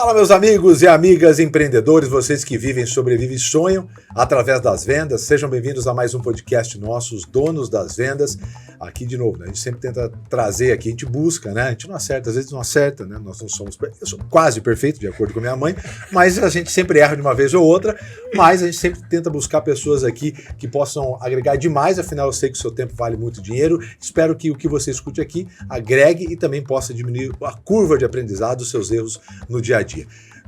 Fala, meus amigos e amigas empreendedores, vocês que vivem, sobrevivem e sonham através das vendas. Sejam bem-vindos a mais um podcast nosso, Os Donos das Vendas. Aqui, de novo, né? A gente sempre tenta trazer aqui, a gente busca, né? A gente não acerta, às vezes não acerta, né? Nós não somos... Eu sou quase perfeito, de acordo com a minha mãe, mas a gente sempre erra de uma vez ou outra, mas a gente sempre tenta buscar pessoas aqui que possam agregar demais, afinal eu sei que o seu tempo vale muito dinheiro. Espero que o que você escute aqui agregue e também possa diminuir a curva de aprendizado dos seus erros no dia a dia.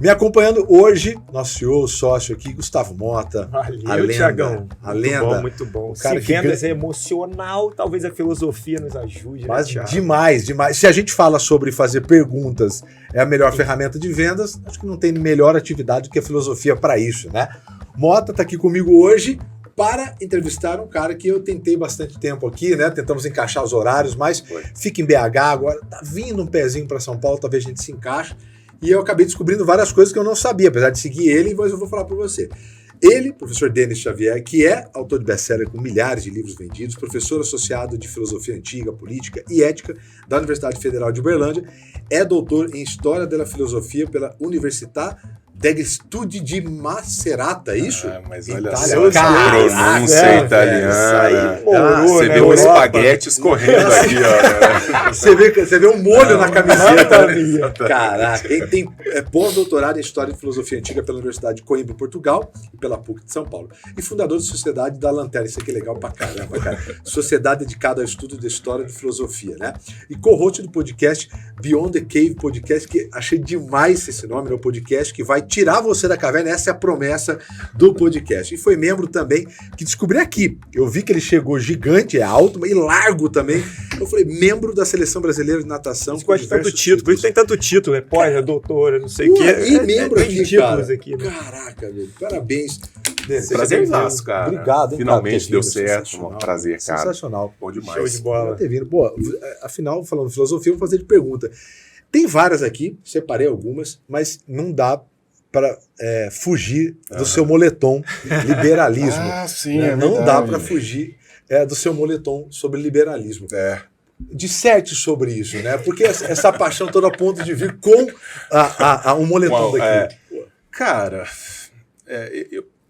Me acompanhando hoje, nosso CEO, sócio aqui, Gustavo Mota. Valeu, a lenda, Thiagão. A lenda. Muito bom. O cara Se que vendas é emocional, talvez a filosofia nos ajude. Mas né, demais. Se a gente fala sobre fazer perguntas, é a melhor ferramenta de vendas, acho que não tem melhor atividade do que a filosofia para isso, né? Mota está aqui comigo hoje para entrevistar um cara que eu tentei bastante tempo aqui, né? Tentamos encaixar os horários, mas fica em BH agora, tá vindo um pezinho para São Paulo, talvez a gente se encaixe. E eu acabei descobrindo várias coisas que eu não sabia, apesar de seguir ele, mas eu vou falar para você. Ele, professor Denis Xavier, que é autor de best-seller com milhares de livros vendidos, professor associado de filosofia antiga, política e ética da Universidade Federal de Uberlândia, é doutor em História da Filosofia pela Università degli Studi di Macerata, é isso? Mas olha Itália. só, essa pronúncia italiana. Você vê o espaguete escorrendo aqui, ó. Você vê um molho na camiseta. Caraca, ele tem pós-doutorado em História e Filosofia Antiga pela Universidade de Coimbra, Portugal, e pela PUC de São Paulo. E fundador da Sociedade da Lanterna, isso aqui é legal pra caramba, cara. Sociedade dedicada ao estudo da história e de filosofia, né? E co-host do podcast Beyond the Cave Podcast, que achei demais esse nome, né? O podcast que vai tirar você da caverna, essa é a promessa do podcast. E foi membro também, que descobri aqui, eu vi que ele chegou gigante, é alto, e largo também. Eu falei, membro da Seleção Brasileira de Natação. Isso gosta de tanto título, por isso tem tanto título, é pós, é doutora, não sei o quê. E membro tem aqui, títulos cara. aqui, né? Caraca, velho, parabéns. Prazerzaço, cara. Obrigado, hein, finalmente cara, deu vindo. certo. Um prazer, cara. Sensacional. Bom demais. Show de bola. Ter vindo. Pô, afinal, falando de filosofia, eu vou fazer de pergunta. Tem várias aqui, separei algumas, mas não dá para fugir do seu moletom liberalismo. Sim, né? é Não verdade. dá para fugir do seu moletom sobre liberalismo. Disserte sobre isso, né? Porque essa paixão toda a ponto de vir com um moletom daqui. Cara,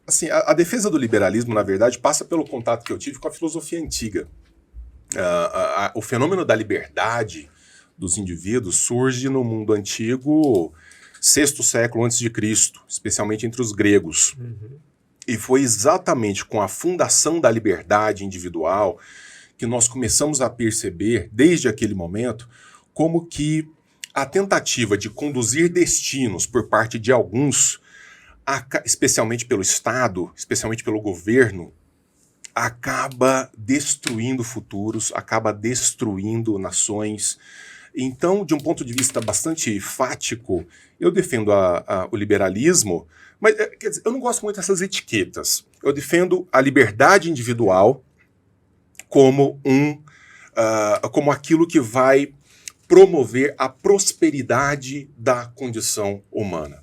assim, a defesa do liberalismo, na verdade, passa pelo contato que eu tive com a filosofia antiga. O fenômeno da liberdade dos indivíduos surge no mundo antigo, sexto século antes de Cristo, especialmente entre os gregos. Uhum. E foi exatamente com a fundação da liberdade individual que nós começamos a perceber, desde aquele momento, como que a tentativa de conduzir destinos por parte de alguns, especialmente pelo Estado, especialmente pelo governo, acaba destruindo futuros, acaba destruindo nações. Então, de um ponto de vista bastante fático, eu defendo o liberalismo, mas quer dizer, eu não gosto muito dessas etiquetas. Eu defendo a liberdade individual como como aquilo que vai promover a prosperidade da condição humana.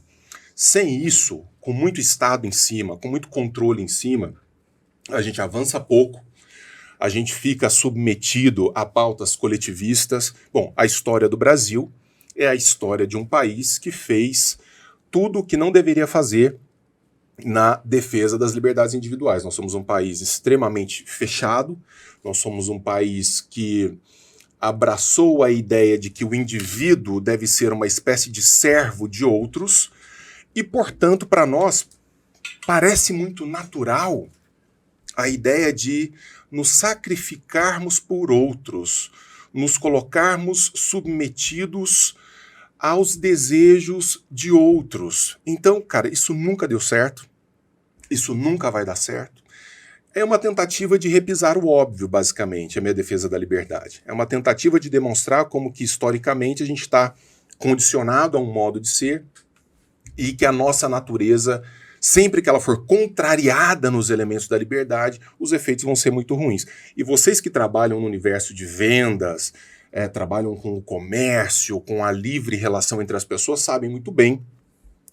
Sem isso, com muito Estado em cima, com muito controle em cima, a gente avança pouco, a gente fica submetido a pautas coletivistas. Bom, a história do Brasil é a história de um país que fez tudo o que não deveria fazer na defesa das liberdades individuais. Nós somos um país extremamente fechado, nós somos um país que abraçou a ideia de que o indivíduo deve ser uma espécie de servo de outros e, portanto, para nós, parece muito natural a ideia de nos sacrificarmos por outros, nos colocarmos submetidos aos desejos de outros. Então, cara, isso nunca deu certo, isso nunca vai dar certo. É uma tentativa de repisar o óbvio, basicamente, a minha defesa da liberdade. É uma tentativa de demonstrar como que, historicamente, a gente está condicionado a um modo de ser e que a nossa natureza, sempre que ela for contrariada nos elementos da liberdade, os efeitos vão ser muito ruins. E vocês que trabalham no universo de vendas, trabalham com o comércio, com a livre relação entre as pessoas, sabem muito bem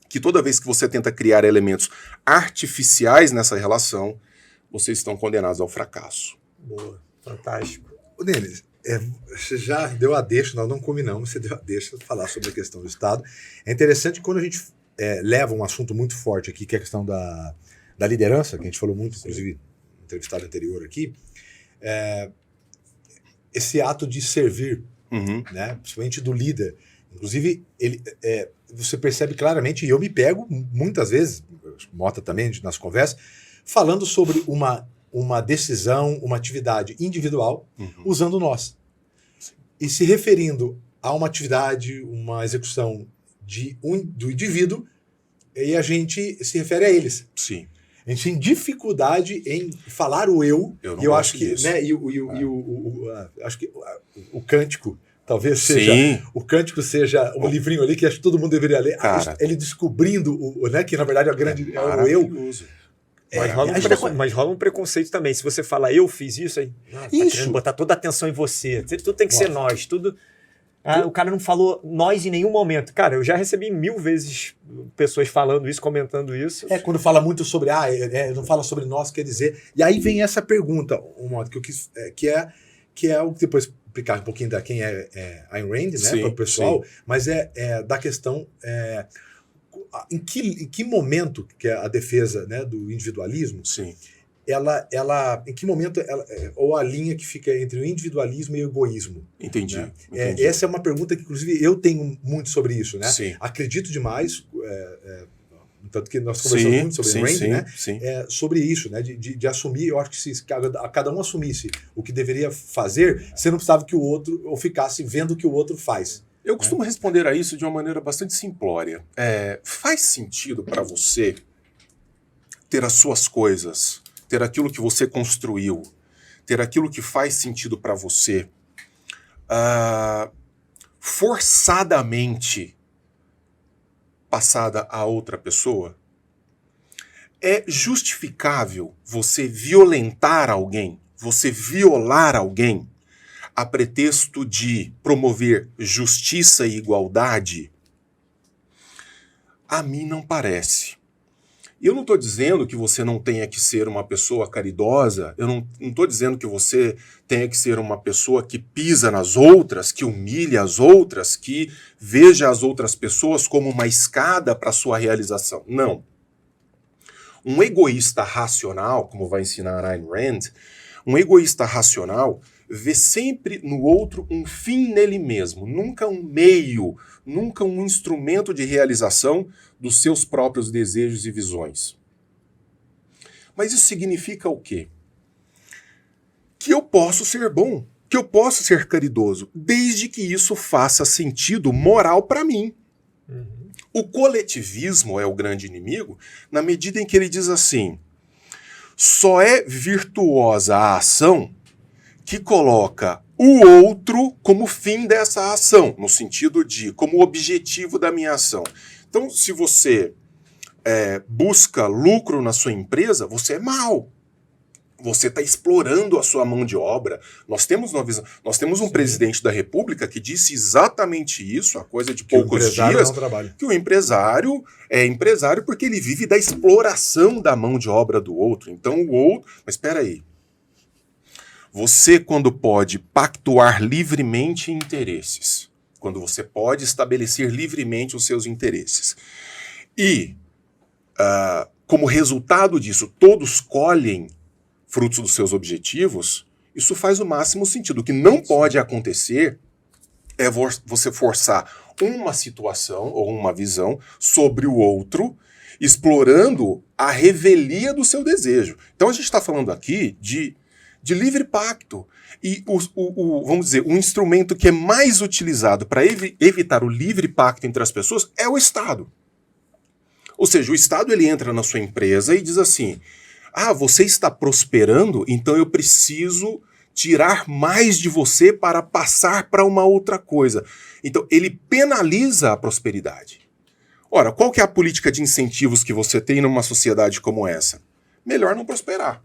que toda vez que você tenta criar elementos artificiais nessa relação, vocês estão condenados ao fracasso. Boa, fantástico. Denis, Você já deu a deixa, nós não combinamos, você deu a deixa de falar sobre a questão do Estado. É interessante que quando a gente leva um assunto muito forte aqui, que é a questão da liderança, que a gente falou muito, inclusive, no entrevistado anterior aqui, esse ato de servir, né, principalmente do líder. Inclusive, você percebe claramente, e eu me pego muitas vezes, Mota também, nas conversas, falando sobre uma decisão, uma atividade individual, usando nós. E se referindo a uma atividade, uma execução do indivíduo, e a gente se refere a eles. Sim. A gente tem dificuldade em falar o eu. Eu não e eu gosto acho que, disso. né, acho que o cântico talvez seja. Sim. O cântico seja um livrinho ali que acho que todo mundo deveria ler. Cara, ele descobrindo né, que na verdade é o grande é o eu. Mas rola um preconceito também. Se você fala, eu fiz isso, aí tá querendo botar toda a atenção em você. Tudo tem que ser nós. Tudo. O cara não falou nós em nenhum momento. Cara, eu já recebi 1000 vezes pessoas falando isso, comentando isso. Quando fala muito sobre, não fala sobre nós, quer dizer. E aí vem essa pergunta, que eu quis, que é o que depois explicar um pouquinho da quem é Ayn Rand, né, para o pessoal, mas da questão. Em que momento que é a defesa, né, do individualismo, sim, em que momento ou a linha que fica entre o individualismo e o egoísmo? Entendi. Né? Essa é uma pergunta que, inclusive, eu tenho muito sobre isso, né? Sim. Acredito demais, tanto que nós conversamos muito sobre Ayn Rand, né? Sobre isso, né? De assumir. Eu acho que se cada um assumisse o que deveria fazer, você não precisava que o outro ou ficasse vendo o que o outro faz. Eu costumo responder a isso de uma maneira bastante simplória. Faz sentido para você ter as suas coisas, ter aquilo que você construiu, ter aquilo que faz sentido para você, forçadamente passada a outra pessoa? É justificável você violentar alguém, você violar alguém, a pretexto de promover justiça e igualdade? A mim não parece. Eu não estou dizendo que você não tenha que ser uma pessoa caridosa, eu não estou dizendo que você tenha que ser uma pessoa que pisa nas outras, que humilha as outras, que veja as outras pessoas como uma escada para a sua realização. Não. Um egoísta racional, como vai ensinar Ayn Rand, um egoísta racional vê sempre no outro um fim nele mesmo, nunca um meio, nunca um instrumento de realização dos seus próprios desejos e visões. Mas isso significa o quê? Que eu posso ser bom, que eu posso ser caridoso, desde que isso faça sentido moral para mim. O coletivismo é o grande inimigo na medida em que ele diz assim: só é virtuosa a ação que coloca o outro como fim dessa ação, no sentido de como objetivo da minha ação. Então, se você busca lucro na sua empresa, você é mau. Você está explorando a sua mão de obra. Nós temos um presidente da República que disse exatamente isso, a coisa de poucos dias, que o empresário é empresário porque ele vive da exploração da mão de obra do outro. Então o outro... Mas espera aí. Você, quando pode pactuar livremente interesses, quando você pode estabelecer livremente os seus interesses, e, como resultado disso, todos colhem frutos dos seus objetivos, isso faz o máximo sentido. O que não pode acontecer é você forçar uma situação ou uma visão sobre o outro, explorando a revelia do seu desejo. Então a gente está falando aqui de livre pacto. E, vamos dizer, um instrumento que é mais utilizado para evitar o livre pacto entre as pessoas é o Estado. Ou seja, o Estado ele entra na sua empresa e diz assim: você está prosperando, então eu preciso tirar mais de você para passar para uma outra coisa. Então, ele penaliza a prosperidade. Ora, qual que é a política de incentivos que você tem numa sociedade como essa? Melhor não prosperar.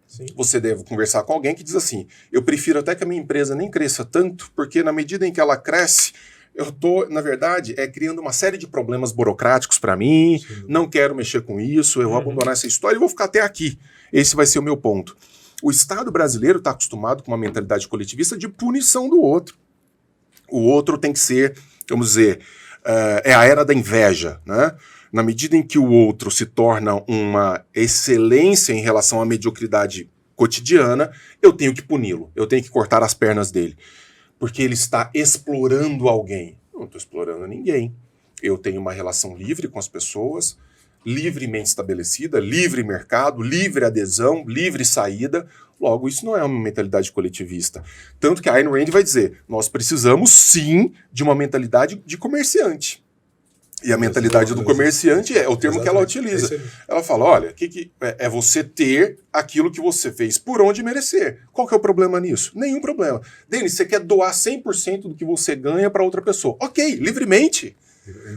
Sim. Você deve conversar com alguém que diz assim: eu prefiro até que a minha empresa nem cresça tanto, porque na medida em que ela cresce, eu estou, na verdade, criando uma série de problemas burocráticos para mim, não quero mexer com isso, eu vou abandonar essa história e vou ficar até aqui. Esse vai ser o meu ponto. O Estado brasileiro está acostumado com uma mentalidade coletivista de punição do outro. O outro tem que ser, vamos dizer, é a era da inveja, né? Na medida em que o outro se torna uma excelência em relação à mediocridade cotidiana, eu tenho que puni-lo, eu tenho que cortar as pernas dele, porque ele está explorando alguém. Eu não estou explorando ninguém. Eu tenho uma relação livre com as pessoas, livremente estabelecida, livre mercado, livre adesão, livre saída. Logo, isso não é uma mentalidade coletivista. Tanto que a Ayn Rand vai dizer, nós precisamos sim de uma mentalidade de comerciante. E a mentalidade do comerciante é o termo que ela utiliza. Ela fala, olha, que é você ter aquilo que você fez por onde merecer. Qual que é o problema nisso? Nenhum problema. Denis, você quer doar 100% do que você ganha para outra pessoa. Ok, livremente.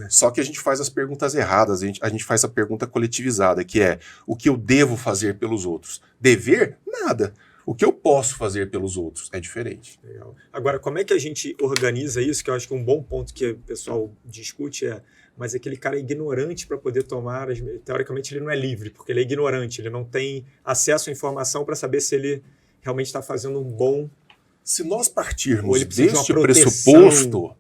Só que a gente faz as perguntas erradas, a gente faz a pergunta coletivizada, que é o que eu devo fazer pelos outros? Dever? Nada. O que eu posso fazer pelos outros é diferente. Legal. Agora, como é que a gente organiza isso? Que eu acho que um bom ponto que o pessoal discute é, mas aquele cara é ignorante para poder tomar, teoricamente ele não é livre, porque ele é ignorante, ele não tem acesso à informação para saber se ele realmente está fazendo um bom... Se nós partirmos deste pressuposto...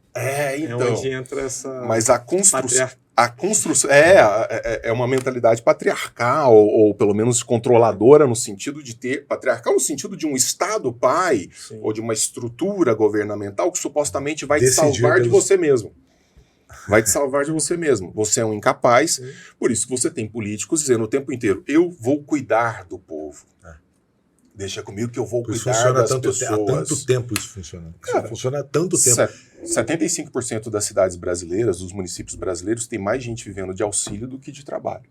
então... onde entra essa... Mas a construção é uma mentalidade patriarcal, ou pelo menos controladora, no sentido de ter... Patriarcal no sentido de um Estado pai, sim, ou de uma estrutura governamental que supostamente vai te salvar de você mesmo. Vai te salvar de você mesmo. Você é um incapaz, sim, por isso que você tem políticos dizendo o tempo inteiro, eu vou cuidar do povo. Deixa comigo que eu vou cuidar das pessoas. Há tanto tempo isso funciona. Cara, isso funciona há tanto tempo. 75% das cidades brasileiras, dos municípios brasileiros, tem mais gente vivendo de auxílio do que de trabalho.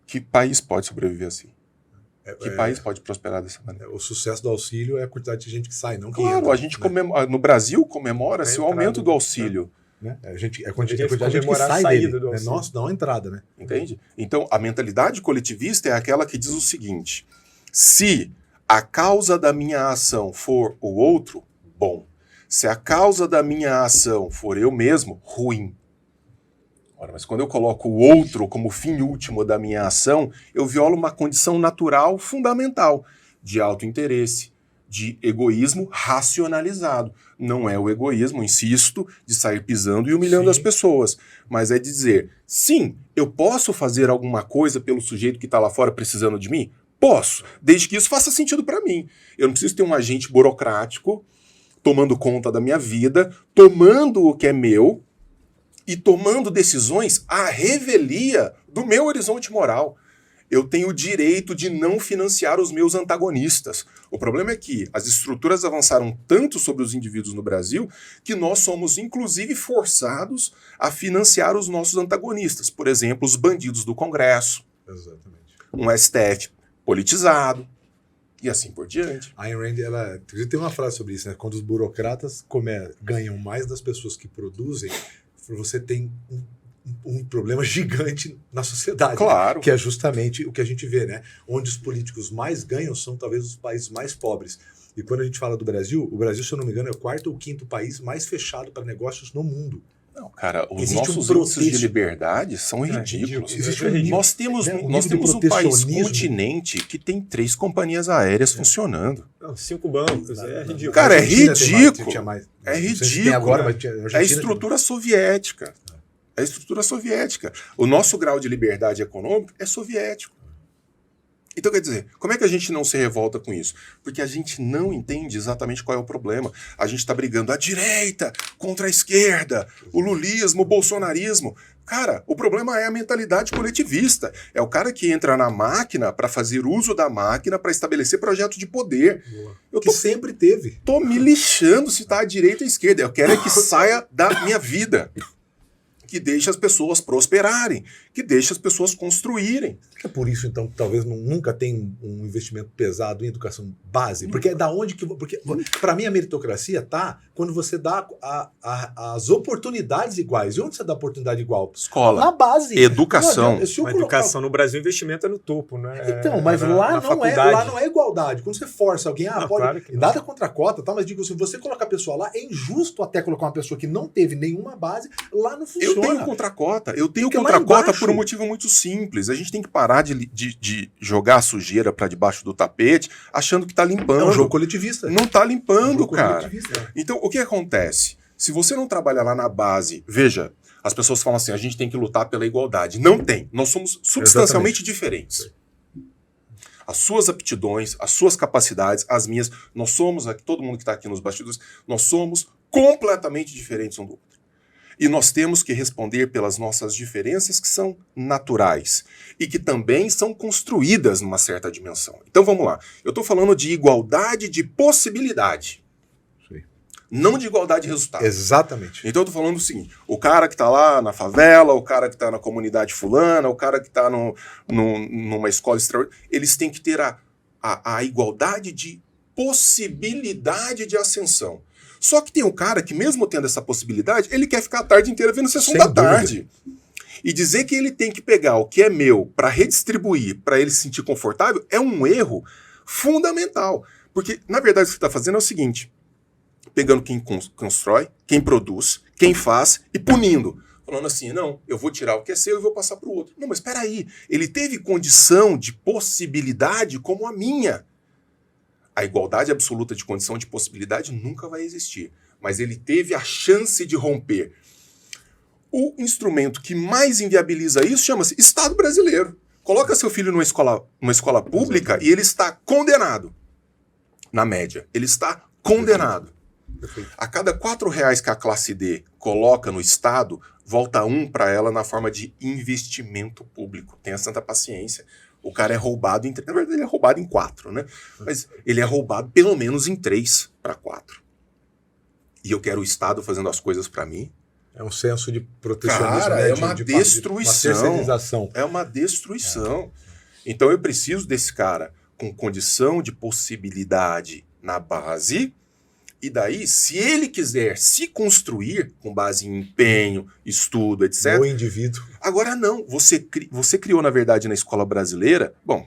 Que país pode sobreviver assim? Que país pode prosperar dessa maneira? O sucesso do auxílio é a quantidade de gente que sai, não que entra. Claro, a gente comemora, no Brasil comemora-se o aumento do auxílio. Né? A quantidade de gente que sai dele. Nossa, não a entrada, né? Entende? Então, a mentalidade coletivista é aquela que diz o seguinte... Se a causa da minha ação for o outro, bom. Se a causa da minha ação for eu mesmo, ruim. Ora, mas quando eu coloco o outro como fim último da minha ação, eu violo uma condição natural fundamental de autointeresse, de egoísmo racionalizado. Não é o egoísmo, insisto, de sair pisando e humilhando as pessoas, mas é dizer, sim, eu posso fazer alguma coisa pelo sujeito que está lá fora precisando de mim? Posso, desde que isso faça sentido para mim. Eu não preciso ter um agente burocrático tomando conta da minha vida, tomando o que é meu e tomando decisões à revelia do meu horizonte moral. Eu tenho o direito de não financiar os meus antagonistas. O problema é que as estruturas avançaram tanto sobre os indivíduos no Brasil que nós somos, inclusive, forçados a financiar os nossos antagonistas. Por exemplo, os bandidos do Congresso. Exatamente. Um STF politizado, e assim por diante. A Ayn Rand, ela tem uma frase sobre isso, né? Quando os burocratas ganham mais das pessoas que produzem, você tem um problema gigante na sociedade. Claro. Que é justamente o que a gente vê, né? Onde os políticos mais ganham são talvez os países mais pobres. E quando a gente fala do Brasil, o Brasil, se eu não me engano, é o 4º ou 5º país mais fechado para negócios no mundo. Não, cara, os nossos índices de liberdade são ridículos. Nós temos um país continente que tem 3 companhias aéreas funcionando. Não, 5 bancos, é ridículo. Cara, é ridículo. É ridículo. Agora, é a estrutura soviética. É a estrutura soviética. O nosso grau de liberdade econômica é soviético. Então, quer dizer, como é que a gente não se revolta com isso? Porque a gente não entende exatamente qual é o problema. A gente está brigando a direita contra a esquerda, o lulismo, o bolsonarismo. Cara, o problema é a mentalidade coletivista. É o cara que entra na máquina para fazer uso da máquina para estabelecer projeto de poder. Que sempre teve. Tô me lixando se tá à direita ou à esquerda. Eu quero é que saia da minha vida. Que deixe as pessoas prosperarem, que deixe as pessoas construírem. É por isso, então, que talvez nunca tem um investimento pesado em educação base. Porque é da onde que... Porque, para mim, a meritocracia tá quando você dá as oportunidades iguais. E onde você dá oportunidade igual? Escola. Na base. Educação. A educação no Brasil, o investimento é no topo, né? Então, mas lá não é igualdade. Quando você força alguém, pode... Claro que nada contra a cota, tá? Mas digo, se você colocar a pessoa lá, é injusto até colocar uma pessoa que não teve nenhuma base, lá não funciona. Eu tenho contra a cota. Eu tenho contra a cota por um motivo muito simples. A gente tem que parar de jogar a sujeira para debaixo do tapete, achando que tá limpando. É um jogo coletivista. Não tá limpando, cara. Coletivista. Então, o que acontece? Se você não trabalha lá na base, veja, as pessoas falam assim, a gente tem que lutar pela igualdade. Não tem. Nós somos substancialmente diferentes. As suas aptidões, as suas capacidades, as minhas, nós somos, todo mundo que está aqui nos bastidores, nós somos completamente diferentes um do outro. E nós temos que responder pelas nossas diferenças que são naturais e que também são construídas numa certa dimensão. Então vamos lá. Eu estou falando de igualdade de possibilidade. Sim. Não de igualdade de resultado. Exatamente. Então eu estou falando o seguinte, o cara que está lá na favela, o cara que está na comunidade fulana, o cara que está numa escola extraordinária, eles têm que ter a igualdade de possibilidade de ascensão. Só que tem um cara que, mesmo tendo essa possibilidade, ele quer ficar a tarde inteira vendo sessão da tarde. E dizer que ele tem que pegar o que é meu para redistribuir, para ele se sentir confortável, é um erro fundamental. Porque, na verdade, o que você está fazendo é o seguinte, pegando quem constrói, quem produz, quem faz e punindo. Falando assim, não, eu vou tirar o que é seu e vou passar para o outro. Não, mas espera aí, ele teve condição de possibilidade como a minha. A igualdade absoluta de condição de possibilidade nunca vai existir. Mas ele teve a chance de romper. O instrumento que mais inviabiliza isso chama-se Estado brasileiro. Coloca seu filho numa escola pública e ele está condenado. Na média. Ele está condenado. Perfeito. A cada R$4 que a classe D coloca no Estado, volta 1 para ela na forma de investimento público. Tenha santa paciência. O cara é roubado em 3. Na verdade, ele é roubado em 4, né? Mas ele é roubado pelo menos em 3 para 4. E eu quero o Estado fazendo as coisas para mim. É um senso de protecionismo. Cara, né? é uma destruição. Uma terceirização. É uma destruição. Então eu preciso desse cara com condição de possibilidade na base. E daí, se ele quiser se construir com base em empenho, estudo, etc. O indivíduo. Agora não, você criou, na verdade, na escola brasileira, bom,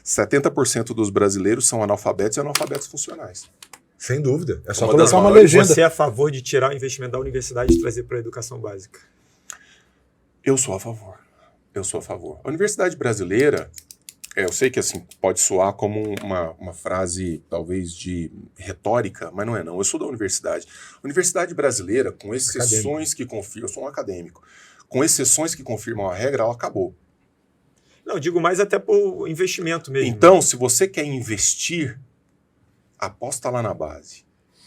70% dos brasileiros são analfabetos e analfabetos funcionais. Sem dúvida. É só Uma colocar das uma maiores- legenda. Você é a favor de tirar o investimento da universidade e trazer para a educação básica? Eu sou a favor. Eu sou a favor. A universidade brasileira, eu sei que assim pode soar como uma frase talvez de retórica, mas não é não. Eu sou da universidade. A universidade brasileira, com exceções que confirmam, eu sou um acadêmico, com exceções que confirmam a regra, ela acabou. Não, eu digo mais até por investimento mesmo. Então, se você quer investir, aposta lá na base.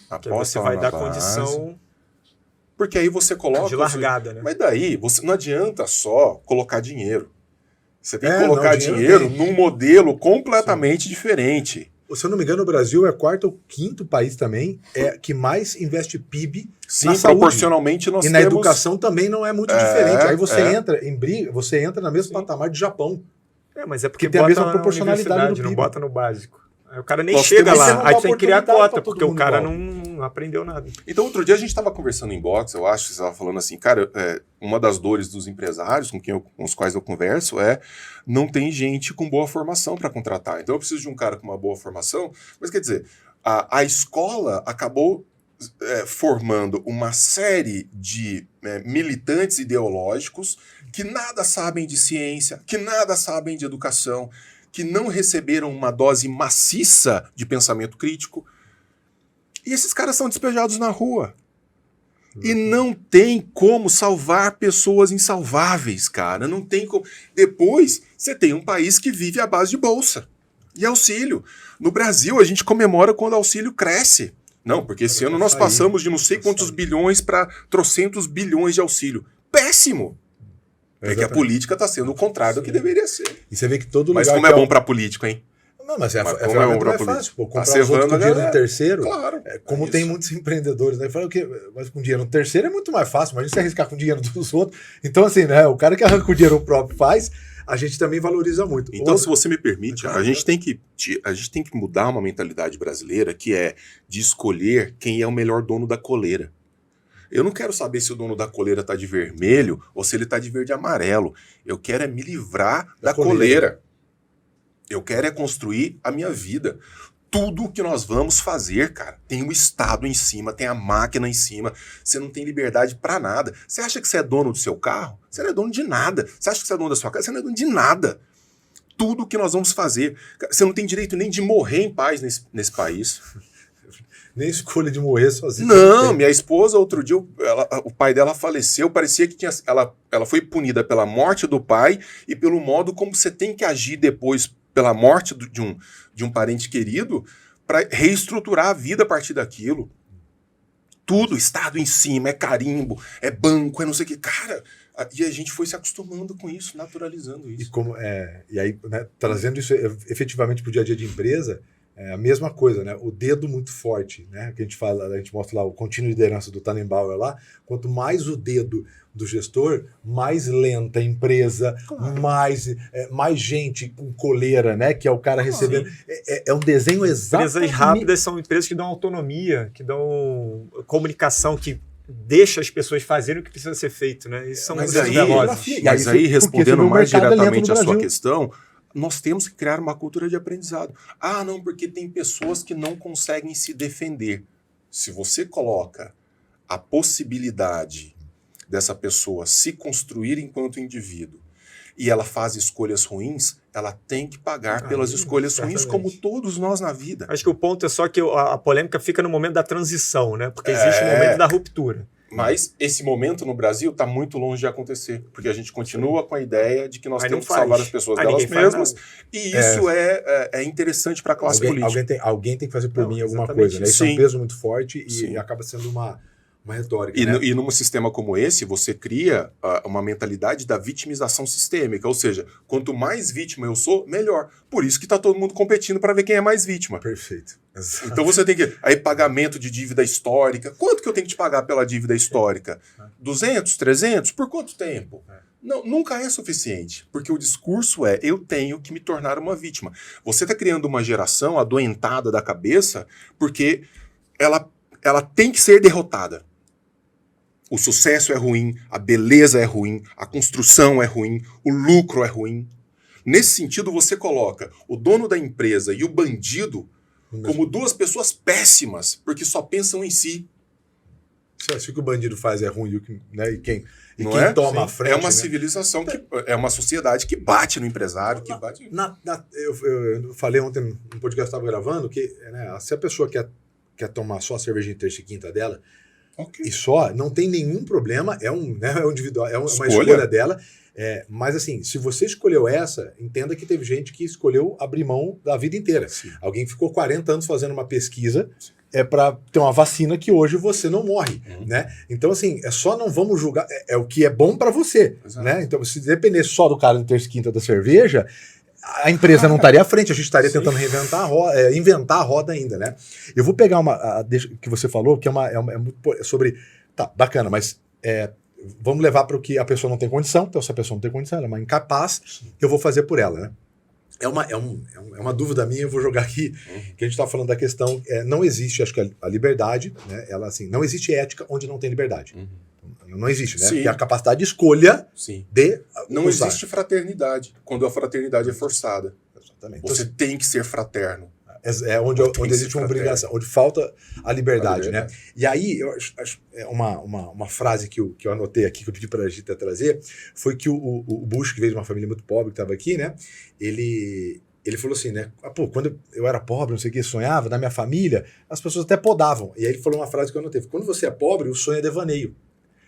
Porque Aposta você lá vai na dar base, condição porque aí você coloca... de largada, né? Mas daí, você não adianta só colocar dinheiro. Você tem que É, colocar não, dinheiro dinheiro tem. num modelo completamente diferente. Se eu não me engano, o Brasil é o quarto ou quinto país também que mais investe PIB Sim, na saúde. proporcionalmente nós E na temos... educação também não é muito diferente. Aí você é. entra em briga, você entra no mesmo patamar de Japão. Mas é porque Que tem a bota mesma na proporcionalidade universidade, no não PIB. bota no básico. Aí o cara nem Nós chega temos- Você lá. não Aí dá tem que criar oportunidade cota, pra todo porque o mundo cara igual. não aprendeu nada. Então, outro dia a gente estava conversando em box, eu acho, você estava falando assim, cara, uma das dores dos empresários com os quais eu converso é não tem gente com boa formação para contratar. Então eu preciso de um cara com uma boa formação, mas quer dizer, a escola acabou formando uma série de militantes ideológicos que nada sabem de ciência, que nada sabem de educação, que não receberam uma dose maciça de pensamento crítico. E esses caras são despejados na rua. E não tem como salvar pessoas insalváveis, cara. Não tem como. Depois, você tem um país que vive à base de bolsa e auxílio. No Brasil, a gente comemora quando o auxílio cresce. Não, porque esse ano nós passamos de não sei quantos bilhões para trocentos bilhões de auxílio. Péssimo! Porque a política está sendo o contrário do que deveria ser. E você vê que todo Mas lugar como é bom para político, hein? Não, mas Mas a como é ferramenta bom pra mais política? fácil. Pô, Tá comprar os outros servando com a dinheiro galera. do terceiro. Claro. Como é tem isso. muitos empreendedores, né? Fala o quê? Mas com dinheiro no terceiro é muito mais fácil. Imagina você arriscar com dinheiro dos outros. Então, assim, né? O cara que arranca o dinheiro próprio faz, a gente também valoriza muito. Então, se você me permite, Claro, a gente tem que mudar uma mentalidade brasileira que é de escolher quem é o melhor dono da coleira. Eu não quero saber se o dono da coleira está de vermelho ou se ele está de verde e amarelo. Eu quero é me livrar da coleira. Eu quero é construir a minha vida. tudo que nós vamos fazer, cara, tem o Estado em cima, tem a máquina em cima, você não tem liberdade pra nada. Você acha que você é dono do seu carro? Você não é dono de nada. Você acha que você é dono da sua casa? Você não é dono de nada. Tudo que nós vamos fazer. Você não tem direito nem de morrer em paz nesse país. Nem escolha de morrer sozinho. Não, minha esposa, outro dia, o pai dela faleceu, parecia que ela foi punida pela morte do pai e pelo modo como você tem que agir depois pela morte de um parente querido para reestruturar a vida a partir daquilo. Tudo, Estado em cima, é carimbo, é banco, é não sei o que. Cara, e a gente foi se acostumando com isso, naturalizando isso. E aí, né, trazendo isso efetivamente para o dia a dia de empresa, é a mesma coisa, né? O dedo muito forte, né? Que a gente mostra lá o contínuo de liderança do Tannenbauer lá. Quanto mais o dedo do gestor, mais lenta a empresa, claro. mais gente com coleira, né? Que é o cara recebendo. É um desenho exato. Empresas rápidas são empresas que dão autonomia, que dão comunicação, que deixa as pessoas fazerem o que precisa ser feito, né? Isso são mas aí, respondendo mais diretamente a sua questão, nós temos que criar uma cultura de aprendizado. Ah, não, porque tem pessoas que não conseguem se defender. Se você coloca a possibilidade dessa pessoa se construir enquanto indivíduo e ela faz escolhas ruins, ela tem que pagar pelas escolhas ruins, como todos nós na vida. Acho que o ponto é só que a polêmica fica no momento da transição, né? Porque existe o momento da ruptura. Mas esse momento no Brasil está muito longe de acontecer, porque a gente continua com a ideia de que nós temos que salvar as pessoas delas mesmas, e isso é interessante para a classe política. Alguém tem que fazer por mim alguma coisa, né? Isso é um peso muito forte e acaba sendo uma retórica. E num sistema como esse, você cria uma mentalidade da vitimização sistêmica, ou seja, quanto mais vítima eu sou, melhor. Por isso que está todo mundo competindo para ver quem é mais vítima. Perfeito. Exato. Então você tem que... Aí pagamento de dívida histórica. Quanto que eu tenho que te pagar pela dívida histórica? 200, 300? Por quanto tempo? Não, nunca é suficiente, porque o discurso é eu tenho que me tornar uma vítima. Você está criando uma geração adoentada da cabeça porque ela tem que ser derrotada. O sucesso é ruim, a beleza é ruim, a construção é ruim, o lucro é ruim. Nesse sentido, você coloca o dono da empresa e o bandido como duas pessoas péssimas, porque só pensam em si. Se o que o bandido faz é ruim, né, e quem toma a frente... É uma civilização, é uma sociedade que bate no empresário, que bate... Eu falei ontem, no podcast que eu estava gravando, que né, se a pessoa quer tomar só a cerveja de terça e quinta dela, e só, não tem nenhum problema, é um individual, é uma escolha dela. Mas assim, se você escolheu essa, entenda que teve gente que escolheu abrir mão da vida inteira. Sim. Alguém que ficou 40 anos fazendo uma pesquisa para ter uma vacina que hoje você não morre, né? Então assim, só não vamos julgar, é o que é bom para você, né? Então se depender só do cara de terça e quinta da cerveja, a empresa não estaria à frente, a gente estaria tentando inventar a roda ainda, né? Eu vou pegar que você falou, que é muito sobre... Tá, bacana, mas vamos levar para o que a pessoa não tem condição. Então, se a pessoa não tem condição, ela é uma incapaz, eu vou fazer por ela, né? É uma dúvida minha, eu vou jogar aqui, que a gente está falando da questão, não existe, acho que a liberdade, né? Ela, assim, não existe ética onde não tem liberdade. Não existe, né? Porque a capacidade de escolha de não usar. Existe fraternidade, quando a fraternidade é forçada. Exatamente. Você tem que ser fraterno. Onde existe uma obrigação, onde falta a liberdade, né? E aí, eu acho uma frase que eu anotei aqui, que eu pedi para a Gita trazer, foi que o Bush, que veio de uma família muito pobre, que estava aqui, né? Ele falou assim, né? Quando eu era pobre, não sei o que, sonhava, na minha família, as pessoas até podavam. E aí ele falou uma frase que eu anotei: quando você é pobre, o sonho é devaneio.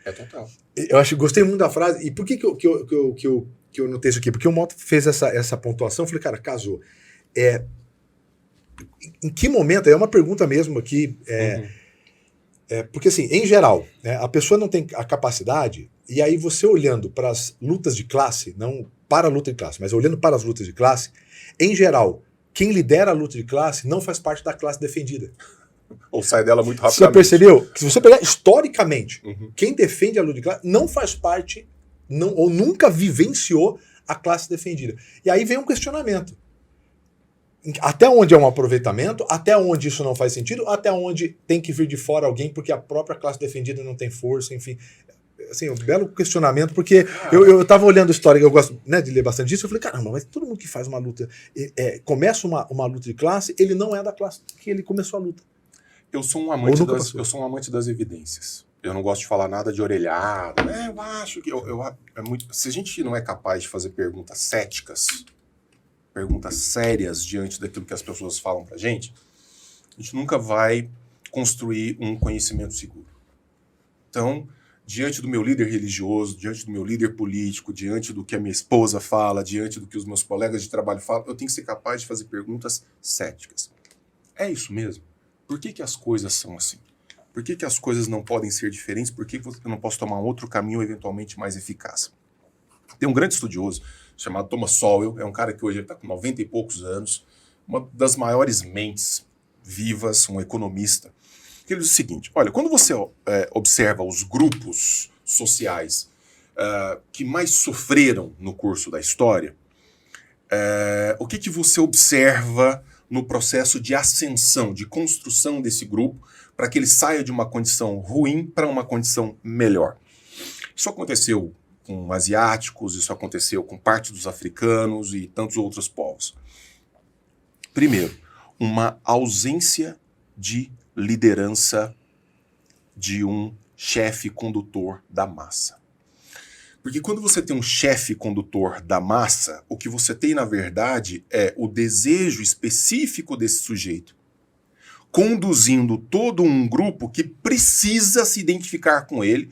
É total. Gostei muito da frase. E por que eu notei isso aqui? Porque o Mota fez essa pontuação, eu falei, cara, casou. Em que momento, é uma pergunta mesmo aqui, porque assim, em geral, né, a pessoa não tem a capacidade, e aí você olhando para as lutas de classe, não para a luta de classe, mas olhando para as lutas de classe, em geral, quem lidera a luta de classe não faz parte da classe defendida. Ou sai dela muito rapidamente. Você percebeu? Que se você pegar historicamente, quem defende a luta de classe não faz parte, ou nunca vivenciou a classe defendida. E aí vem um questionamento. Até onde é um aproveitamento, até onde isso não faz sentido, até onde tem que vir de fora alguém porque a própria classe defendida não tem força, enfim. assim, um belo questionamento, porque eu tava olhando a história, eu gosto, né, de ler bastante disso, eu falei, caramba, mas todo mundo que faz uma luta, começa uma luta de classe, ele não é da classe que ele começou a luta. Eu sou um amante das evidências. Eu não gosto de falar nada de orelhada. Eu acho que é muito. Se a gente não é capaz de fazer perguntas céticas, perguntas sérias diante daquilo que as pessoas falam pra gente, a gente nunca vai construir um conhecimento seguro. Então, diante do meu líder religioso, diante do meu líder político, diante do que a minha esposa fala, diante do que os meus colegas de trabalho falam, eu tenho que ser capaz de fazer perguntas céticas. É isso mesmo? Por que as coisas são assim? Por que as coisas não podem ser diferentes? Por que eu não posso tomar um outro caminho eventualmente mais eficaz? Tem um grande estudioso chamado Thomas Sowell, é um cara que hoje está com 90 e poucos anos, uma das maiores mentes vivas, um economista, que ele diz o seguinte, olha, quando você observa os grupos sociais que mais sofreram no curso da história, o que você observa no processo de ascensão, de construção desse grupo, para que ele saia de uma condição ruim para uma condição melhor? Isso aconteceu com asiáticos, isso aconteceu com parte dos africanos e tantos outros povos. Primeiro, uma ausência de liderança de um chefe condutor da massa. Porque quando você tem um chefe condutor da massa, o que você tem, na verdade, é o desejo específico desse sujeito, conduzindo todo um grupo que precisa se identificar com ele,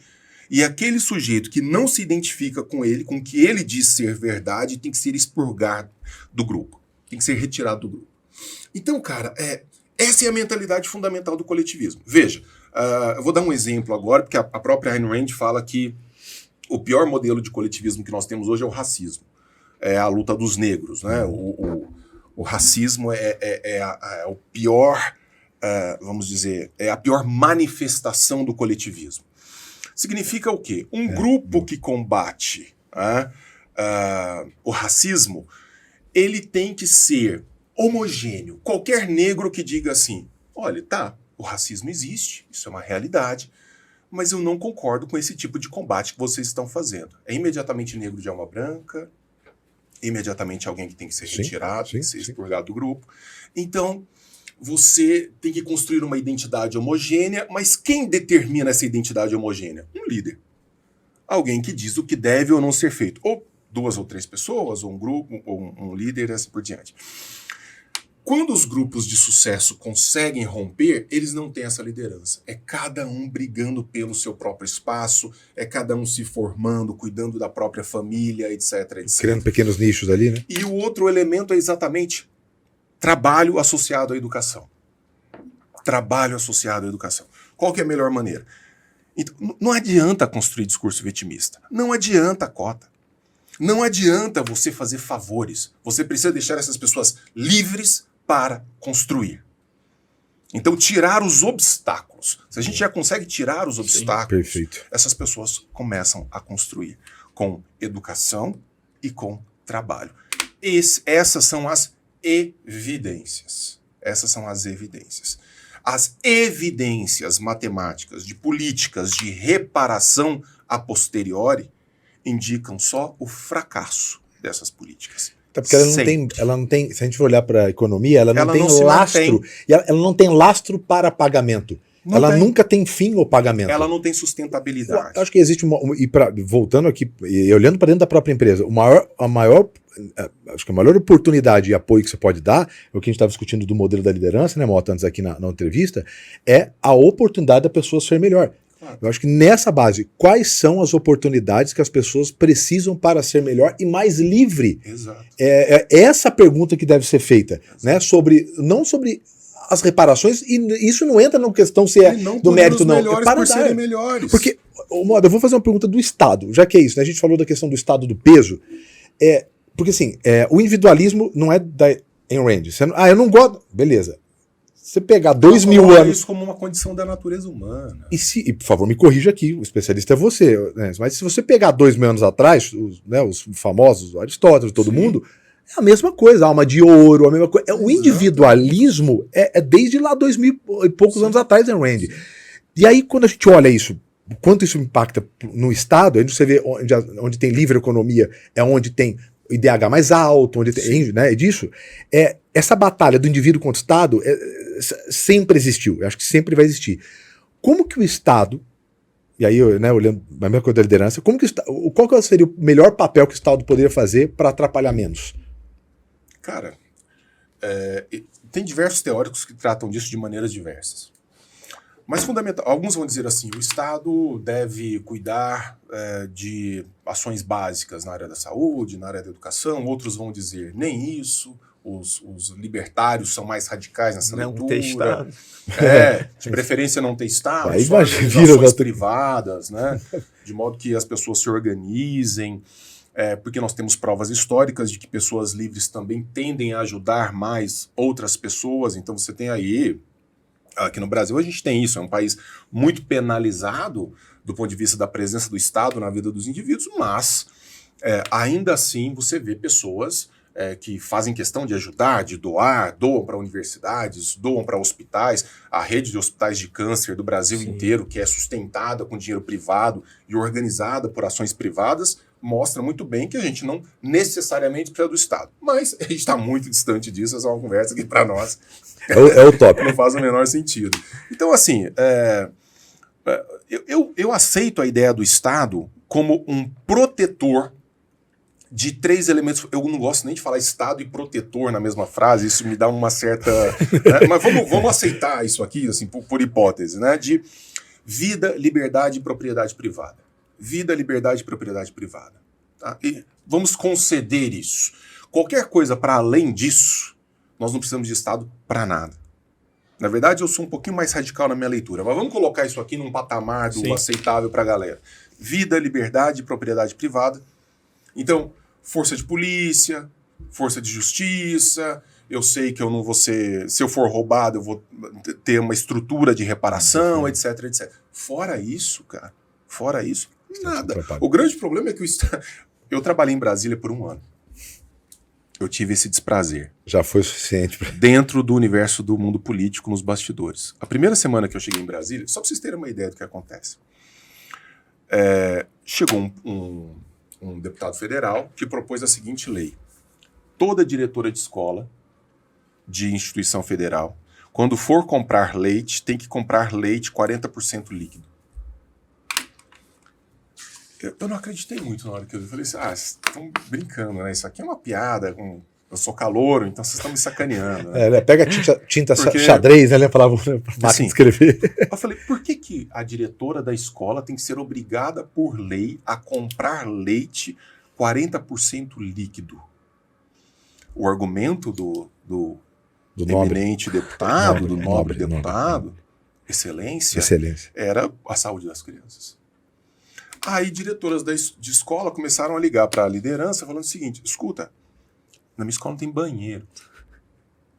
e aquele sujeito que não se identifica com ele, com o que ele diz ser verdade, tem que ser expurgado do grupo, tem que ser retirado do grupo. Então, cara, essa é a mentalidade fundamental do coletivismo. Veja, eu vou dar um exemplo agora, porque a própria Ayn Rand fala que o pior modelo de coletivismo que nós temos hoje é o racismo. É a luta dos negros, né? O racismo é o pior, vamos dizer, é a pior manifestação do coletivismo. Significa o quê? Um grupo que combate o racismo, ele tem que ser homogêneo. Qualquer negro que diga assim, olha, o racismo existe, isso é uma realidade, mas eu não concordo com esse tipo de combate que vocês estão fazendo. É imediatamente negro de alma branca, imediatamente alguém que tem que ser retirado, tem que ser expurgado do grupo. Então, você tem que construir uma identidade homogênea, mas quem determina essa identidade homogênea? Um líder. Alguém que diz o que deve ou não ser feito. Ou 2 ou 3 pessoas, ou um grupo, ou um líder, e assim por diante. Quando os grupos de sucesso conseguem romper, eles não têm essa liderança. É cada um brigando pelo seu próprio espaço, é cada um se formando, cuidando da própria família, etc, etc. Criando pequenos nichos ali, né? E o outro elemento é exatamente trabalho associado à educação. Trabalho associado à educação. Qual que é a melhor maneira? Então, não adianta construir discurso vitimista. Não adianta cota. Não adianta você fazer favores. Você precisa deixar essas pessoas livres para construir. Então, tirar os obstáculos. Se a gente já consegue tirar os obstáculos, essas pessoas começam a construir com educação e com trabalho. Essas são as evidências. Essas são as evidências. As evidências matemáticas de políticas de reparação a posteriori indicam só o fracasso dessas políticas. Porque ela não tem, se a gente for olhar para a economia, ela não tem lastro. E ela não tem lastro para pagamento. Ela nunca tem fim ou pagamento. Ela não tem sustentabilidade. Eu acho que existe voltando aqui e olhando para dentro da própria empresa, acho que a maior oportunidade e apoio que você pode dar, é o que a gente estava discutindo do modelo da liderança, né, Mota, antes aqui na entrevista, é a oportunidade da pessoa ser melhor. Eu acho que nessa base, quais são as oportunidades que as pessoas precisam para ser melhor e mais livre? Exato. É essa pergunta que deve ser feita, né? Não sobre as reparações, e isso não entra na questão se é do mérito ou não. É para serem melhores. Porque, Moda, eu vou fazer uma pergunta do Estado, já que é isso, né? A gente falou da questão do Estado do peso. Porque assim, o individualismo não é da Ayn Rand. Eu não gosto. Beleza. Você pegar 2000 anos... isso como uma condição da natureza humana. E, por favor, me corrija aqui, o especialista é você. Né? Mas se você pegar 2000 anos atrás, os famosos Aristóteles, todo mundo, é a mesma coisa, a alma de ouro, a mesma coisa. O individualismo é desde lá 2000 e poucos anos atrás, Ayn Rand. E aí, quando a gente olha isso, quanto isso impacta no Estado, onde você vê onde tem livre economia, é onde tem o IDH mais alto, onde tem, né, é disso. Essa batalha do indivíduo contra o Estado sempre existiu, eu acho que sempre vai existir. Como que o Estado, e aí, né, olhando a mesma coisa da liderança, qual que seria o melhor papel que o Estado poderia fazer para atrapalhar menos? Cara, tem diversos teóricos que tratam disso de maneiras diversas. Mas fundamental, alguns vão dizer assim, o Estado deve cuidar de ações básicas na área da saúde, na área da educação, outros vão dizer nem isso, os libertários são mais radicais nessa leitura. Não ter Estado. De preferência não ter Estado, aí só ações privadas, né? De modo que as pessoas se organizem, porque nós temos provas históricas de que pessoas livres também tendem a ajudar mais outras pessoas, então você tem aí, aqui no Brasil a gente tem isso, é um país muito penalizado do ponto de vista da presença do Estado na vida dos indivíduos, mas ainda assim você vê pessoas que fazem questão de ajudar, de doar, doam para universidades, doam para hospitais, a rede de hospitais de câncer do Brasil inteiro, que é sustentada com dinheiro privado e organizada por ações privadas, mostra muito bem que a gente não necessariamente precisa do Estado. Mas a gente está muito distante disso, essa é uma conversa que para nós é o tópico. Não faz o menor sentido. Então, assim, eu aceito a ideia do Estado como um protetor de 3 elementos. Eu não gosto nem de falar Estado e protetor na mesma frase, isso me dá uma certa... né? Mas vamos aceitar isso aqui, assim, por hipótese, né? De vida, liberdade e propriedade privada. Vida, liberdade e propriedade privada. Tá? E vamos conceder isso. Qualquer coisa para além disso, nós não precisamos de Estado para nada. Na verdade, eu sou um pouquinho mais radical na minha leitura, mas vamos colocar isso aqui num patamar do aceitável para a galera. Vida, liberdade e propriedade privada. Então, força de polícia, força de justiça, eu sei que eu não vou ser... Se eu for roubado, eu vou ter uma estrutura de reparação, etc, etc. Fora isso, cara, nada. O grande problema é que o Estado... Eu trabalhei em Brasília por 1 ano. Eu tive esse desprazer. Já foi o suficiente. Dentro do universo do mundo político, nos bastidores. A primeira semana que eu cheguei em Brasília, só para vocês terem uma ideia do que acontece, chegou um deputado federal que propôs a seguinte lei. Toda diretora de escola, de instituição federal, quando for comprar leite, tem que comprar leite 40% líquido. Eu não acreditei muito na hora que eu vi. Eu falei assim, vocês estão brincando, né? Isso aqui é uma piada. Eu sou calouro, então vocês estão me sacaneando. Né? Pega tinta xadrez, né? Falava máquina de escrever. Eu falei, por que a diretora da escola tem que ser obrigada por lei a comprar leite 40% líquido? O argumento do eminente deputado, do nobre deputado, excelência, era a saúde das crianças. Aí diretoras de escola começaram a ligar para a liderança falando o seguinte, escuta, na minha escola não tem banheiro.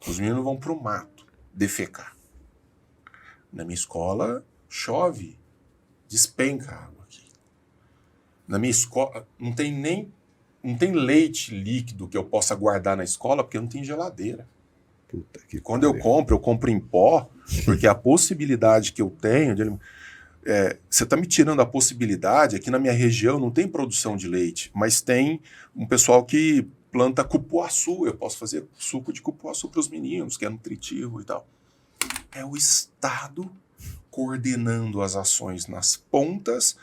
Os meninos vão pro mato defecar. Na minha escola chove, despenca a água aqui. Na minha escola não tem leite líquido que eu possa guardar na escola porque não tem geladeira. Quando eu compro em pó, porque a possibilidade que eu tenho de... você está me tirando a possibilidade, aqui na minha região não tem produção de leite, mas tem um pessoal que planta cupuaçu, eu posso fazer suco de cupuaçu para os meninos, que é nutritivo e tal. É o Estado coordenando as ações nas pontas,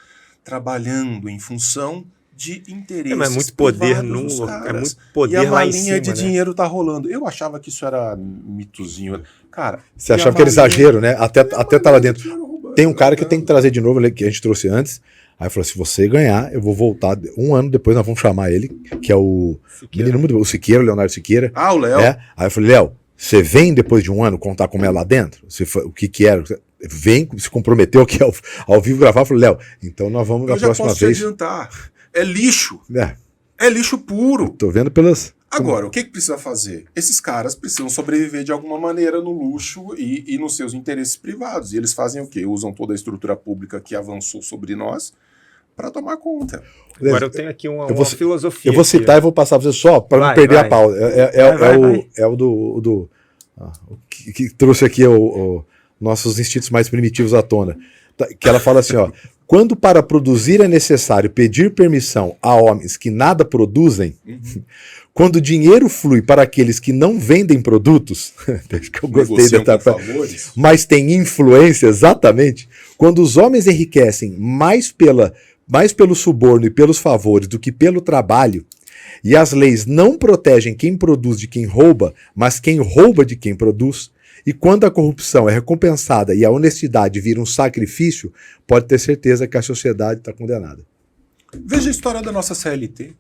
trabalhando em função de interesses. Mas é muito poder nulo, é muito poder lá em cima. E a malinha de dinheiro tá rolando. Eu achava que isso era mitozinho. Cara, você achava que era exagero, né? Até tá lá dentro. Tem um cara que eu tenho que trazer de novo, que a gente trouxe antes. Aí falou, se você ganhar, eu vou voltar 1 ano depois, nós vamos chamar ele, que é o Siqueira, o Leonardo Siqueira. Ah, o Léo. Aí eu falei, Léo, você vem depois de 1 ano contar como é lá dentro? O que era? Vem, se comprometeu aqui ao vivo gravar. Eu falei, Léo, então nós vamos na próxima vez. Eu já posso te adiantar. É lixo. É lixo puro. Tô vendo pelas... Agora, o que precisa fazer? Esses caras precisam sobreviver de alguma maneira no luxo e nos seus interesses privados. E eles fazem o quê? Usam toda a estrutura pública que avançou sobre nós para tomar conta. Agora eu tenho aqui uma filosofia. Eu vou citar e vou passar para você só para não perder a pauta. É o que trouxe aqui nossos instintos mais primitivos à tona. Que ela fala assim, ó, Quando para produzir é necessário pedir permissão a homens que nada produzem, quando o dinheiro flui para aqueles que não vendem produtos, que eu gostei da mas tem influência, exatamente, quando os homens enriquecem mais pelo suborno e pelos favores do que pelo trabalho, e as leis não protegem quem produz de quem rouba, mas quem rouba de quem produz, e quando a corrupção é recompensada e a honestidade vira um sacrifício, pode ter certeza que a sociedade está condenada. Veja a história da nossa CLT.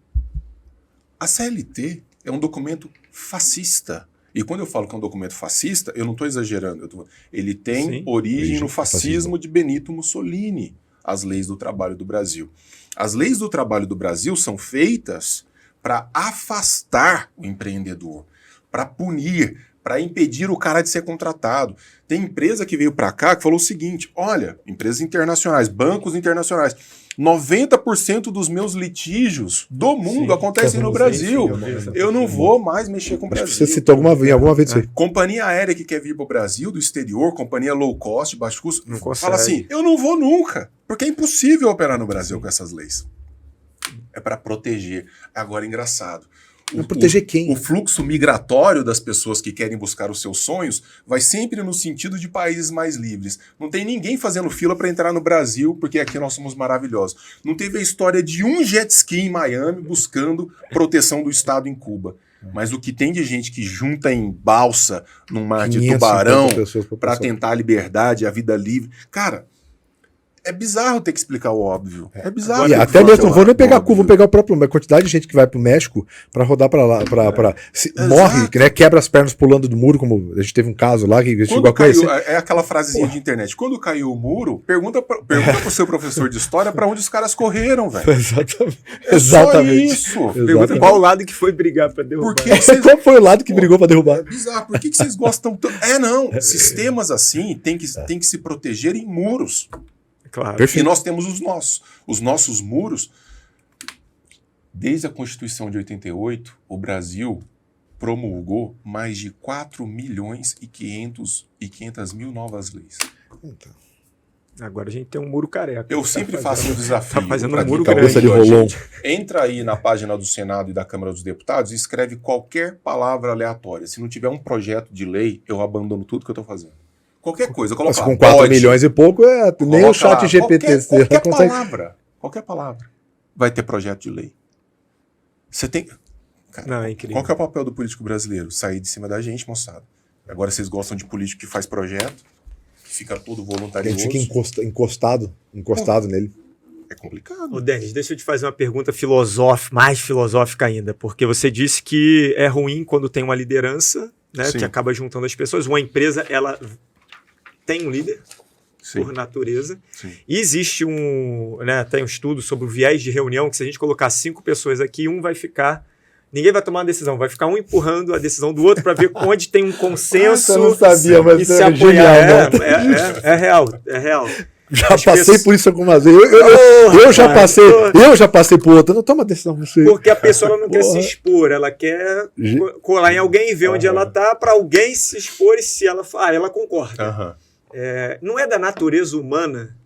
A CLT é um documento fascista. E quando eu falo que é um documento fascista, eu não estou exagerando. Ele tem origem no fascismo de Benito Mussolini, as leis do trabalho do Brasil. As leis do trabalho do Brasil são feitas para afastar o empreendedor, para punir, para impedir o cara de ser contratado. Tem empresa que veio para cá que falou o seguinte, olha, empresas internacionais, bancos internacionais, 90% dos meus litígios do mundo acontecem no Brasil. Eu não vou mais mexer com o Brasil. Você citou alguma vez isso aí. Companhia aérea que quer vir para o Brasil, do exterior, companhia low cost, baixo custo, fala assim, eu não vou nunca, porque é impossível operar no Brasil com essas leis. É para proteger. Agora, engraçado. Proteger quem? O fluxo migratório das pessoas que querem buscar os seus sonhos vai sempre no sentido de países mais livres. Não tem ninguém fazendo fila para entrar no Brasil, porque aqui nós somos maravilhosos. Não teve a história de um jet ski em Miami buscando proteção do Estado em Cuba. Mas o que tem de gente que junta em balsa, num mar de tubarão, para tentar a liberdade, a vida livre. Cara, é bizarro ter que explicar o óbvio. É bizarro. E até mesmo, não vou nem pegar a Cuba, vou pegar o próprio. A quantidade de gente que vai pro México para rodar para lá, morre, né, quebra as pernas pulando do muro, como a gente teve um caso lá que chegou a conhecer. É aquela frasezinha de internet. Quando caiu o muro, pergunta pro seu professor de história para onde os caras correram, velho. Exatamente. Só isso. Pergunta qual lado que foi brigar para derrubar. Qual foi o lado que brigou para derrubar? É bizarro. Por que vocês gostam tanto? Sistemas assim tem que se proteger em muros. Claro. E nós temos os nossos. Os nossos muros, desde a Constituição de 88, o Brasil promulgou mais de 4 milhões e 500 mil novas leis. Então, agora a gente tem um muro careca. Eu sempre faço um desafio. Tá fazendo um muro cabeça de rolão. Entra aí na página do Senado e da Câmara dos Deputados e escreve qualquer palavra aleatória. Se não tiver um projeto de lei, eu abandono tudo que eu estou fazendo. Qualquer coisa, colocar. Com 4 milhões e pouco, nem o chat GPT qualquer palavra vai ter projeto de lei. Você tem. Cara, não, é incrível. Qual que é o papel do político brasileiro? Sair de cima da gente, moçada. Agora vocês gostam de político que faz projeto, que fica todo voluntarioso. A gente fica encostado nele. É complicado. Ô, Denis, deixa eu te fazer uma pergunta mais filosófica ainda, porque você disse que é ruim quando tem uma liderança, né, que acaba juntando as pessoas. Uma empresa, ela tem um líder, por natureza. Sim. E existe tem um estudo sobre o viés de reunião, que se a gente colocar 5 pessoas aqui, vai ficar... Ninguém vai tomar uma decisão, vai ficar um empurrando a decisão do outro para ver onde tem um consenso. Eu não sabia, mas e se apoiar. É real. Já passei por isso algumas vezes. Eu já passei por outra. Não toma decisão, não sei. Porque a pessoa não quer se expor, ela quer colar em alguém e ver onde ela está, para alguém se expor e se ela ela concorda. Não é da natureza humana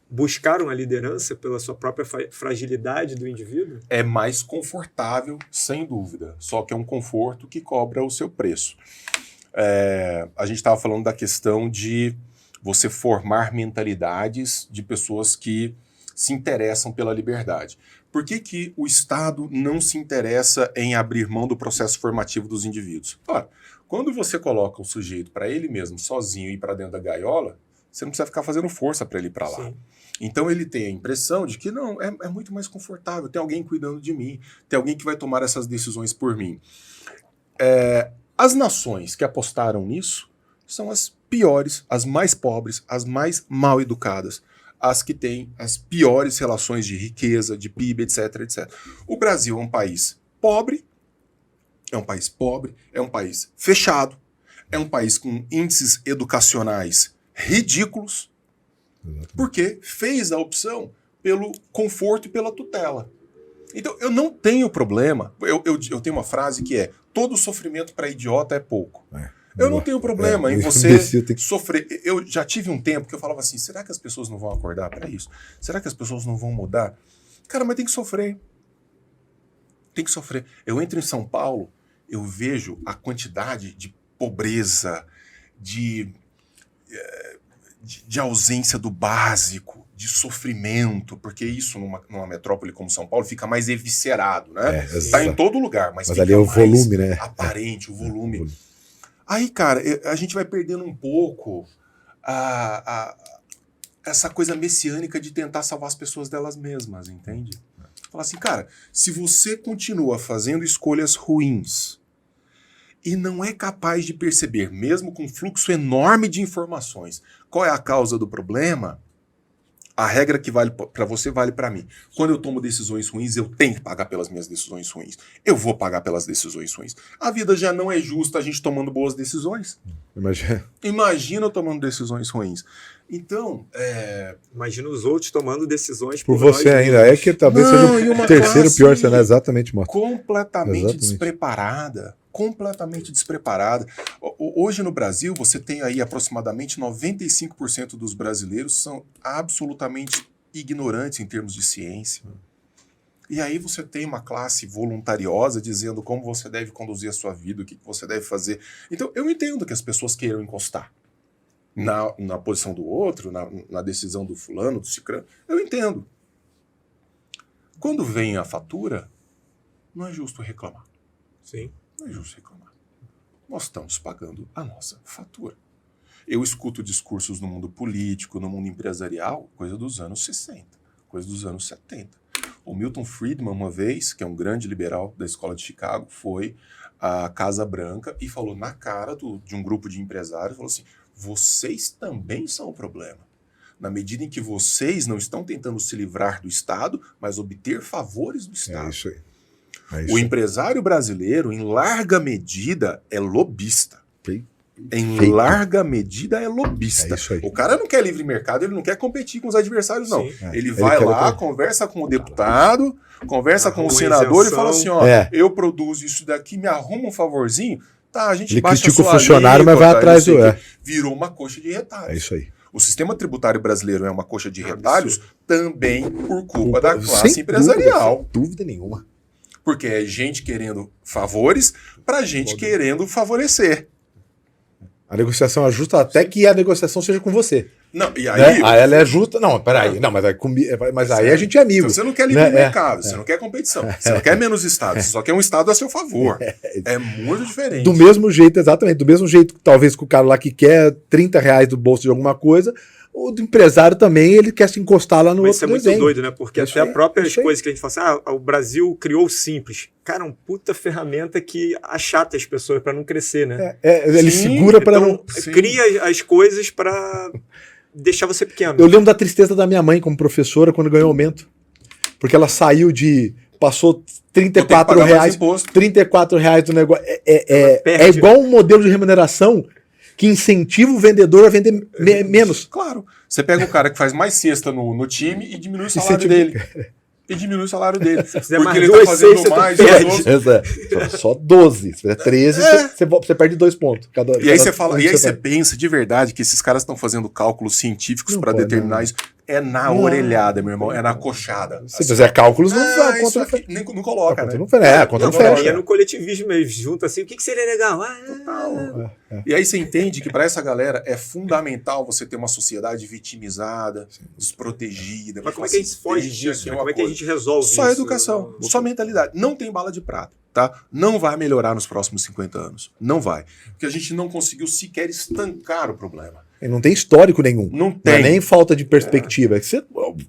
buscar uma liderança pela sua própria fragilidade do indivíduo? É mais confortável, sem dúvida. Só que é um conforto que cobra o seu preço. A gente estava falando da questão de você formar mentalidades de pessoas que se interessam pela liberdade. Por que o Estado não se interessa em abrir mão do processo formativo dos indivíduos? Ora, quando você coloca o sujeito para ele mesmo, sozinho, ir para dentro da gaiola, você não precisa ficar fazendo força para ele ir para lá. Sim. Então ele tem a impressão de que não, é muito mais confortável, tem alguém cuidando de mim, tem alguém que vai tomar essas decisões por mim. As nações que apostaram nisso são as piores, as mais pobres, as mais mal educadas, as que têm as piores relações de riqueza, de PIB, etc, etc. O Brasil é um país pobre, é um país fechado, é um país com índices educacionais ridículos, porque fez a opção pelo conforto e pela tutela. Então, eu não tenho problema. Eu tenho uma frase que todo sofrimento para idiota é pouco. Eu não tenho problema em você sofrer. Eu já tive um tempo que eu falava assim, será que as pessoas não vão acordar para isso? Será que as pessoas não vão mudar? Cara, mas tem que sofrer. Tem que sofrer. Eu entro em São Paulo, eu vejo a quantidade de pobreza, de ausência do básico, de sofrimento, porque isso numa metrópole como São Paulo fica mais eviscerado, né? Está em todo lugar, mas fica ali é o volume, né? Aparente, o volume. Aí, cara, a gente vai perdendo um pouco essa coisa messiânica de tentar salvar as pessoas delas mesmas, entende? Falar assim, cara, se você continua fazendo escolhas ruins e não é capaz de perceber, mesmo com um fluxo enorme de informações, qual é a causa do problema, a regra que vale para você vale para mim. Quando eu tomo decisões ruins, eu tenho que pagar pelas minhas decisões ruins. Eu vou pagar pelas decisões ruins. A vida já não é justa a gente tomando boas decisões. Imagina eu tomando decisões ruins. Então, imagina os outros tomando decisões por você ainda. É que talvez seja o terceiro pior cenário, exatamente, Mota. Completamente despreparada. Completamente despreparada. Hoje no Brasil, você tem aí aproximadamente 95% dos brasileiros são absolutamente ignorantes em termos de ciência. E aí você tem uma classe voluntariosa dizendo como você deve conduzir a sua vida, o que você deve fazer. Então, eu entendo que as pessoas queiram encostar na posição do outro, na decisão do fulano, do cicrano. Eu entendo. Quando vem a fatura, não é justo reclamar. Sim. Não é justo reclamar. Nós estamos pagando a nossa fatura. Eu escuto discursos no mundo político, no mundo empresarial, coisa dos anos 60, coisa dos anos 70. O Milton Friedman, uma vez, que é um grande liberal da escola de Chicago, foi à Casa Branca e falou na cara de um grupo de empresários, falou assim, vocês também são o problema. Na medida em que vocês não estão tentando se livrar do Estado, mas obter favores do Estado. É isso aí. O empresário brasileiro, em larga medida, é lobista. Em larga medida, é lobista. O cara não quer livre mercado, ele não quer competir com os adversários, não. Ele vai lá, conversa com o deputado, conversa com o senador e fala assim, ó, eu produzo isso daqui, me arruma um favorzinho, tá, a gente baixa a sua critica o funcionário, mas vai atrás do... Virou uma coxa de retalhos. É isso aí. O sistema tributário brasileiro é uma coxa de retalhos também por culpa da classe empresarial. Sem dúvida nenhuma. Porque é gente querendo favores para gente querendo favorecer. A negociação é justa até que a negociação seja com você. Não, e aí... Né? Aí ela é justa... Não, peraí. Não, mas aí a gente é amigo. Você não quer livre mercado, você não quer competição, você não quer menos Estado, você só quer um Estado a seu favor. É muito diferente. Do mesmo jeito, exatamente. Do mesmo jeito que talvez com o cara lá que quer R$30 do bolso de alguma coisa... O do empresário também, ele quer se encostar lá no outro desenho. Mas isso é muito doido, né? Porque até as próprias coisas que a gente fala assim, o Brasil criou o Simples. Cara, uma puta ferramenta que achata as pessoas para não crescer, né? Ele segura para não... Cria as coisas para deixar você pequeno. Eu lembro da tristeza da minha mãe como professora quando ganhou aumento. Porque ela saiu de... Passou R$34 do negócio. É igual um modelo de remuneração... que incentiva o vendedor a vender menos. Claro. Você pega o cara que faz mais cesta no time e diminui o salário dele. E diminui o salário dele. Se fizer mais ele tá fazendo mais. Só 12. Se fizer 13, você perde 2 pontos. E aí você pensa de verdade que esses caras estão fazendo cálculos científicos para determinar isso. É na orelhada, meu irmão. É na coxada. Se fizer cálculos, a conta não coloca, né? A conta não fecha. É no coletivismo mesmo, junto assim. O que seria legal? Total. E aí você entende que para essa galera é fundamental você ter uma sociedade vitimizada, desprotegida. Mas como é que a gente foge disso? Como é que a gente resolve isso? Só educação, só mentalidade. Não tem bala de prata, tá? Não vai melhorar nos próximos 50 anos. Não vai. Porque a gente não conseguiu sequer estancar o problema. Não tem histórico nenhum. Não tem. Não é nem falta de perspectiva. É que você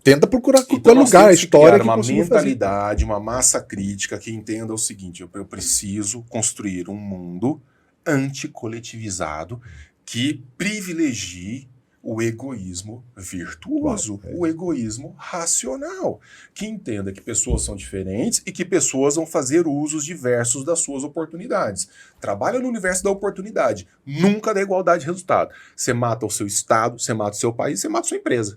tenta procurar qualquer lugar a história que uma mentalidade, uma massa crítica que entenda o seguinte: eu preciso construir um mundo anticoletivizado que privilegie o egoísmo virtuoso, o egoísmo racional, que entenda que pessoas são diferentes e que pessoas vão fazer usos diversos das suas oportunidades. Trabalha no universo da oportunidade, nunca da igualdade de resultado. Você mata o seu estado, você mata o seu país, você mata a sua empresa.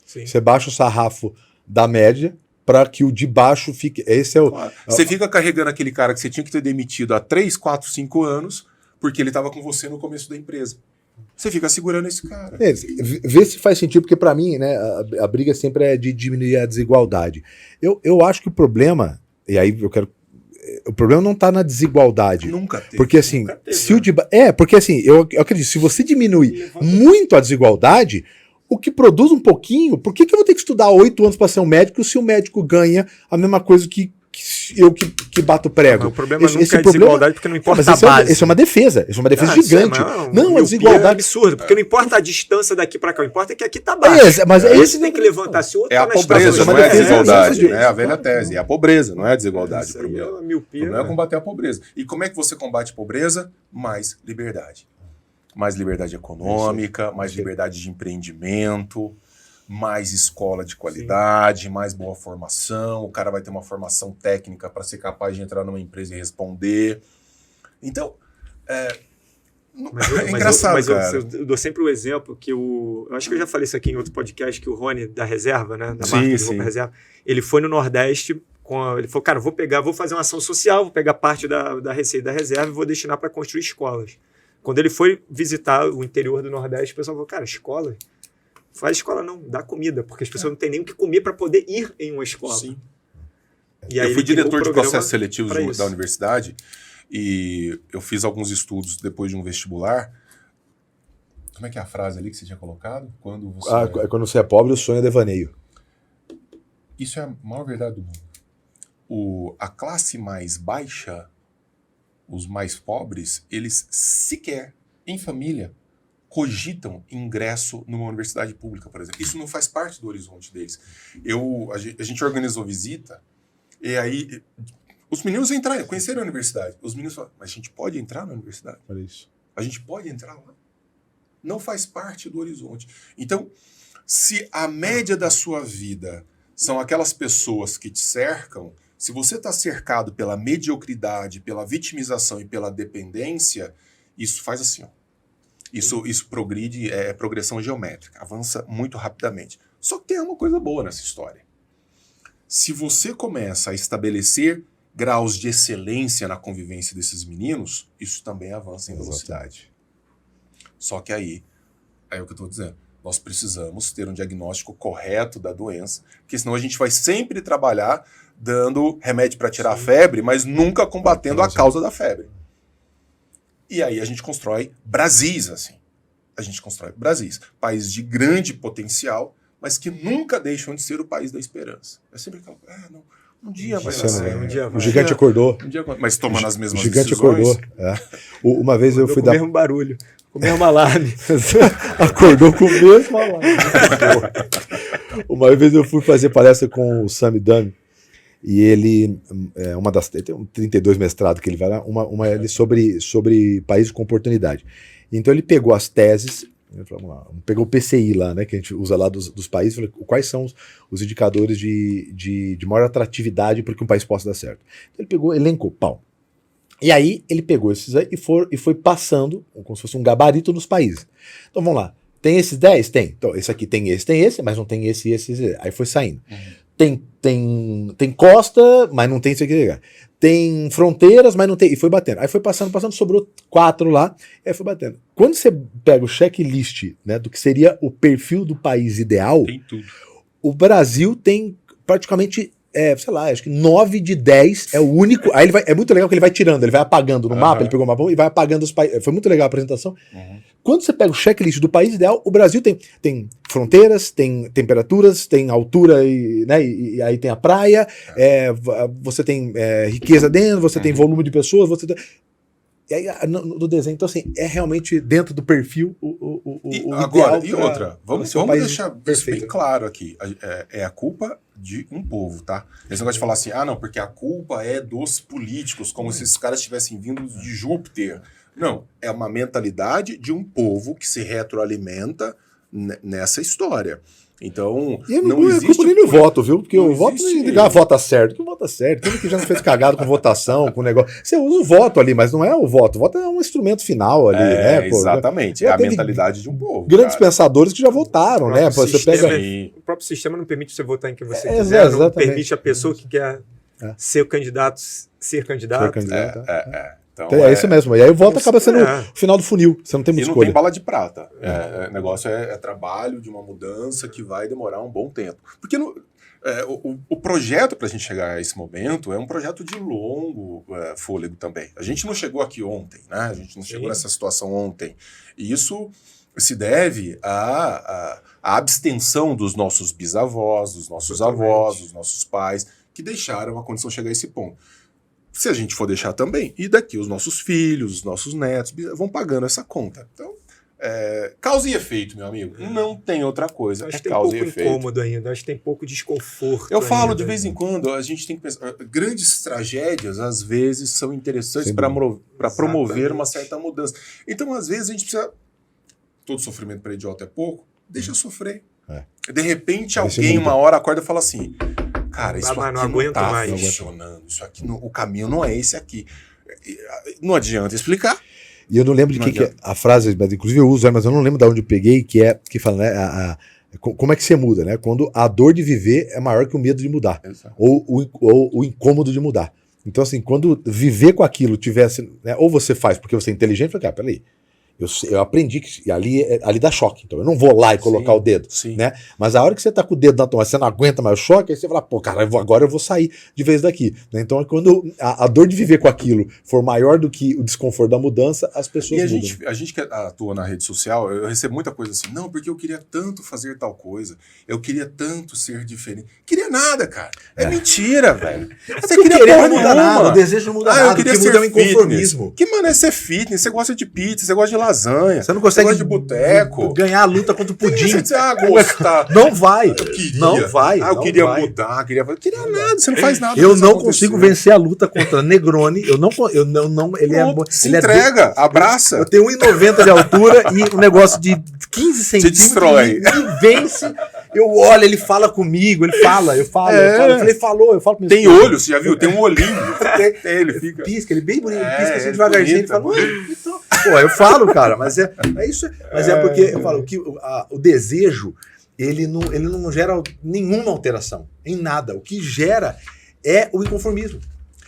Sim. Você baixa o sarrafo da média para que o de baixo fique... Esse é o... Claro. Você fica carregando aquele cara que você tinha que ter demitido há 3, 4, 5 anos porque ele estava com você no começo da empresa. Você fica segurando esse cara. Vê se faz sentido, porque para mim, né, a briga sempre é de diminuir a desigualdade. Eu acho que o problema, e aí eu quero... O problema não está na desigualdade. Nunca teve. Porque assim, porque assim, eu acredito, se você diminui Levanta. muito a desigualdade, o que produz um pouquinho, por que eu vou ter que estudar 8 anos para ser um médico se o médico ganha a mesma coisa que eu que bato prego? Mas o problema nunca é desigualdade, porque não importa a mas base. Isso é uma defesa. Isso é uma defesa gigante. Não, a desigualdade desigualdade... é absurdo, porque não importa a distância daqui para cá, o importa é que aqui tá baixo. Mas esse tem que levantar, se o outro É a tá na pobreza, estrada, não é a defesa, desigualdade. é É a velha tese. É a pobreza, não é a desigualdade. Isso O aí é problema. uma miopia, Não é combater a pobreza. E como é que você combate a pobreza? Mais liberdade. Mais liberdade econômica, mais liberdade de empreendimento, mais escola de qualidade, mais boa formação. O cara vai ter uma formação técnica para ser capaz de entrar numa empresa e responder. Então, é engraçado, cara. Eu dou sempre o exemplo que eu acho que eu já falei isso aqui em outro podcast, que o Rony da Reserva, né, da marca de roupa Reserva, ele foi no Nordeste, ele falou, cara, vou fazer uma ação social, vou pegar parte da receita da reserva e vou destinar para construir escolas. Quando ele foi visitar o interior do Nordeste, o pessoal falou, cara, escola? Faz escola não, dá comida, porque as pessoas não têm nem o que comer para poder ir em uma escola. Sim. E aí eu fui diretor de processos seletivos pra isso. da universidade e eu fiz alguns estudos depois de um vestibular. Como é que é a frase ali que você tinha colocado? Quando você é pobre, o sonho é devaneio. Isso é a maior verdade do mundo. A classe mais baixa, os mais pobres, eles sequer, em família, cogitam ingresso numa universidade pública, por exemplo. Isso não faz parte do horizonte deles. A gente organizou visita, e aí os meninos entraram, conheceram a universidade. Os meninos falaram, mas a gente pode entrar na universidade? Olha isso. A gente pode entrar lá? Não faz parte do horizonte. Então, se a média da sua vida são aquelas pessoas que te cercam, se você está cercado pela mediocridade, pela vitimização e pela dependência, isso faz assim, ó. Isso progride, é progressão geométrica, avança muito rapidamente. Só que tem uma coisa boa nessa história. Se você começa a estabelecer graus de excelência na convivência desses meninos, isso também avança em velocidade. Só que aí é o que eu estou dizendo. Nós precisamos ter um diagnóstico correto da doença, porque senão a gente vai sempre trabalhar dando remédio para tirar a febre, mas nunca combatendo a causa da febre. E aí a gente constrói Brasis, assim. A gente constrói Brasis. Países de grande potencial, mas que nunca deixam de ser o país da esperança. É sempre aquela... não, um dia vai nascer. O gigante acordou. Mas tomando as mesmas decisões. O decisões. gigante acordou. Uma vez eu fui dar... Com o mesmo barulho, com o mesmo alarme. Acordou com o mesmo alarme. Uma vez eu fui fazer palestra com o Sami Dami. E ele, ele tem um 32 mestrado que ele vai lá, ele sobre países com oportunidade. Então ele pegou as teses, vamos lá, pegou o PCI lá, né, que a gente usa lá dos países, falou, quais são os indicadores de maior atratividade para que um país possa dar certo. Então ele pegou, elencou, pau. E aí ele pegou esses aí e foi passando, como se fosse um gabarito nos países. Então vamos lá, tem esses 10? Tem. Então esse aqui tem esse, mas não tem esse. Aí foi saindo. Tem costa, mas não tem isso aqui. Tem fronteiras, mas não tem. E foi batendo. Aí foi passando, sobrou 4 lá. Aí foi batendo. Quando você pega o checklist, né, do que seria o perfil do país ideal, tem tudo. O Brasil tem praticamente, sei lá, acho que 9 de 10 é o único. Aí é muito legal que ele vai tirando, ele vai apagando no mapa, ele pegou o mapa e vai apagando os países. Foi muito legal a apresentação. Quando você pega o checklist do país ideal, o Brasil tem fronteiras, tem temperaturas, tem altura, e aí tem a praia, você tem riqueza dentro, você tem volume de pessoas, você tem... E aí, no desenho, então assim, é realmente dentro do perfil o agora, ideal. E outra, vamos deixar isso bem claro aqui. É a culpa de um povo, tá? Esse negócio de falar assim, não, porque a culpa é dos políticos, como se esses caras tivessem vindo de Júpiter. Não, é uma mentalidade de um povo que se retroalimenta nessa história. Então, não existe... culpa nem no voto, viu? Porque o voto ninguém vota certo. Que vota certo? Tudo que já não fez cagado com votação, com negócio. Você usa o voto ali, mas não é o voto. O voto é um instrumento final ali, né? Exatamente. É a mentalidade de um povo. Grandes pensadores que já votaram, né? Você pega... O próprio sistema não permite você votar em quem você quiser, não permite a pessoa que quer ser candidato ser candidato. Então, é isso mesmo. E aí volta acaba sendo o final do funil. Você não tem muita escolha. E não tem bala de prata. O negócio é trabalho de uma mudança que vai demorar um bom tempo. Porque o projeto para a gente chegar a esse momento é um projeto de longo fôlego também. A gente não chegou aqui ontem, né? A gente não chegou nessa situação ontem. E isso se deve à abstenção dos nossos bisavós, dos nossos avós, dos nossos pais, que deixaram a condição chegar a esse ponto. Se a gente for deixar também, e daqui os nossos filhos, os nossos netos vão pagando essa conta. Então, causa e efeito, meu amigo. Não tem outra coisa. Acho que tem causa pouco e efeito. Incômodo ainda, acho que tem pouco desconforto. Eu falo, ainda, de vez em quando, a gente tem que pensar. Grandes tragédias, às vezes, são interessantes para promover uma certa mudança. Então, às vezes, a gente precisa. Todo sofrimento para idiota é pouco, deixa sofrer. De repente, alguém, uma hora, acorda e fala assim. Cara, isso aqui não tá funcionando. Isso aqui o caminho não é esse aqui. Não adianta explicar. E eu não lembro de que é a frase, mas inclusive eu uso, mas eu não lembro de onde eu peguei, que fala, né? Como é que você muda, né? Quando a dor de viver é maior que o medo de mudar. Ou o incômodo de mudar. Então, assim, quando viver com aquilo tivesse, né, ou você faz porque você é inteligente, fala, cara, peraí. Eu aprendi que ali dá choque, então eu não vou lá e colocar o dedo, né? Mas a hora que você tá com o dedo na tomada, você não aguenta mais o choque, aí você fala, pô, cara, agora eu vou sair de vez daqui, né? Então quando a dor de viver com aquilo for maior do que o desconforto da mudança, as pessoas mudam. E a gente que atua na rede social, eu recebo muita coisa assim, não, porque eu queria tanto fazer tal coisa, eu queria tanto ser diferente. Queria nada, cara. É mentira, velho. Você queria não mudar nada, o desejo não muda nada, eu queria o que muda é o inconformismo. Que, mano, é ser fitness, você gosta de pizza, você gosta de lasanha, você não consegue de boteco, ganhar a luta contra o pudim. Gostar. Não vai. Não vai. Eu queria mudar, queria nada, você não faz nada. Eu não consigo vencer a luta contra Negroni. Se entrega, abraça. Eu tenho 1,90 de altura e um negócio de 15 centímetros. Te destrói. Me vence. Eu olho, ele fala comigo, eu falo. Eu falo com tem olho, você já viu? Tem um olhinho. Ele fica. Pisca, ele bem bonito, pisca assim devagarzinho. Ele fala, então. Pô, eu falo, cara, mas é isso. Mas é porque eu falo que o desejo, ele não gera nenhuma alteração em nada. O que gera é o inconformismo.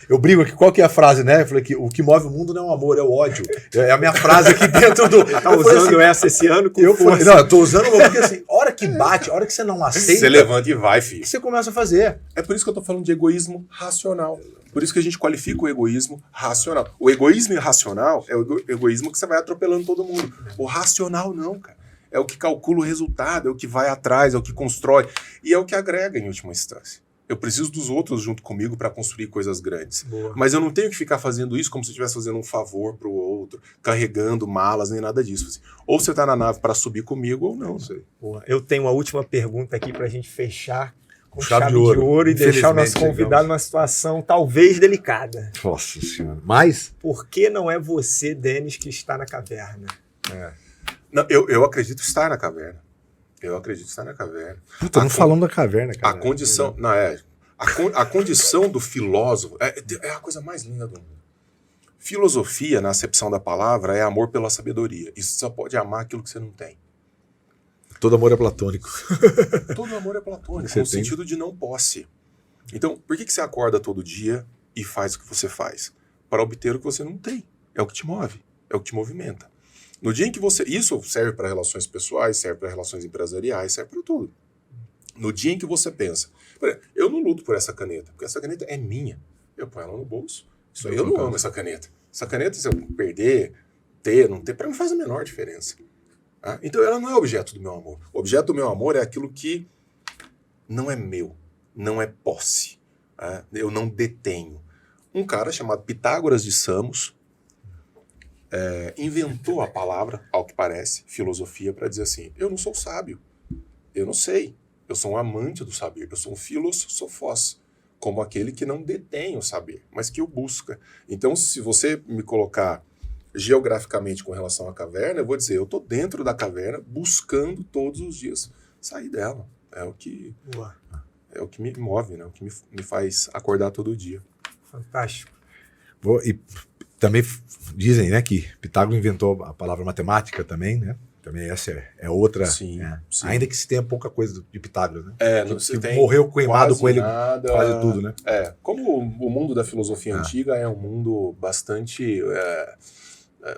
Eu brigo aqui, qual que é a frase, né? Eu falei que o que move o mundo não é o amor, é o ódio. É a minha frase aqui dentro do... Tá usando essa esse ano com força. Não, eu tô usando porque assim, hora que bate, hora que você não aceita... Você levanta e vai, filho. Você começa a fazer. É por isso que eu tô falando de egoísmo racional. Por isso que a gente qualifica o egoísmo racional. O egoísmo irracional é o egoísmo que você vai atropelando todo mundo. O racional não, cara. É o que calcula o resultado, é o que vai atrás, é o que constrói. E é o que agrega em última instância. Eu preciso dos outros junto comigo para construir coisas grandes. Boa. Mas eu não tenho que ficar fazendo isso como se eu estivesse fazendo um favor para o outro, carregando malas, nem nada disso. Assim. Ou você está na nave para subir comigo ou não. Sei. Boa. Eu tenho uma última pergunta aqui para a gente fechar com chave de ouro e deixar o nosso convidado numa situação talvez delicada. Nossa Senhora. Mas? Por que não é você, Denis, que está na caverna? Não, eu acredito estar na caverna. Eu acredito estar na caverna. Estamos falando da caverna, cara. A condição... Não, a condição do filósofo é a coisa mais linda do mundo. Filosofia, na acepção da palavra, é amor pela sabedoria. Isso só pode amar aquilo que você não tem. Todo amor é platônico. Todo amor é platônico, no sentido de não posse. Então, por que você acorda todo dia e faz o que você faz? Para obter o que você não tem. É o que te move, é o que te movimenta. No dia em que você... Isso serve para relações pessoais, serve para relações empresariais, serve para tudo. No dia em que você pensa, eu não luto por essa caneta, porque essa caneta é minha. Eu ponho ela no bolso. Isso aí eu não amo essa caneta. Essa caneta, se eu perder, ter, não ter, para mim faz a menor diferença. Tá? Então ela não é objeto do meu amor. O objeto do meu amor é aquilo que não é meu, não é posse. Tá? Eu não detenho. Um cara chamado Pitágoras de Samos inventou a palavra, ao que parece, filosofia, para dizer assim, eu não sou sábio, eu não sei, eu sou um amante do saber, eu sou um filósofos, como aquele que não detém o saber, mas que o busca. Então, se você me colocar geograficamente com relação à caverna, eu vou dizer, eu estou dentro da caverna, buscando todos os dias sair dela. É o que me move, né? O que me faz acordar todo dia. Fantástico. E também dizem, né, que Pitágoras inventou a palavra matemática também, né? Também essa é outra. Sim, sim. Ainda que se tenha pouca coisa de Pitágoras, né? Você tem morreu queimado com ele nada, quase tudo, né? Como o mundo da filosofia antiga é um mundo bastante,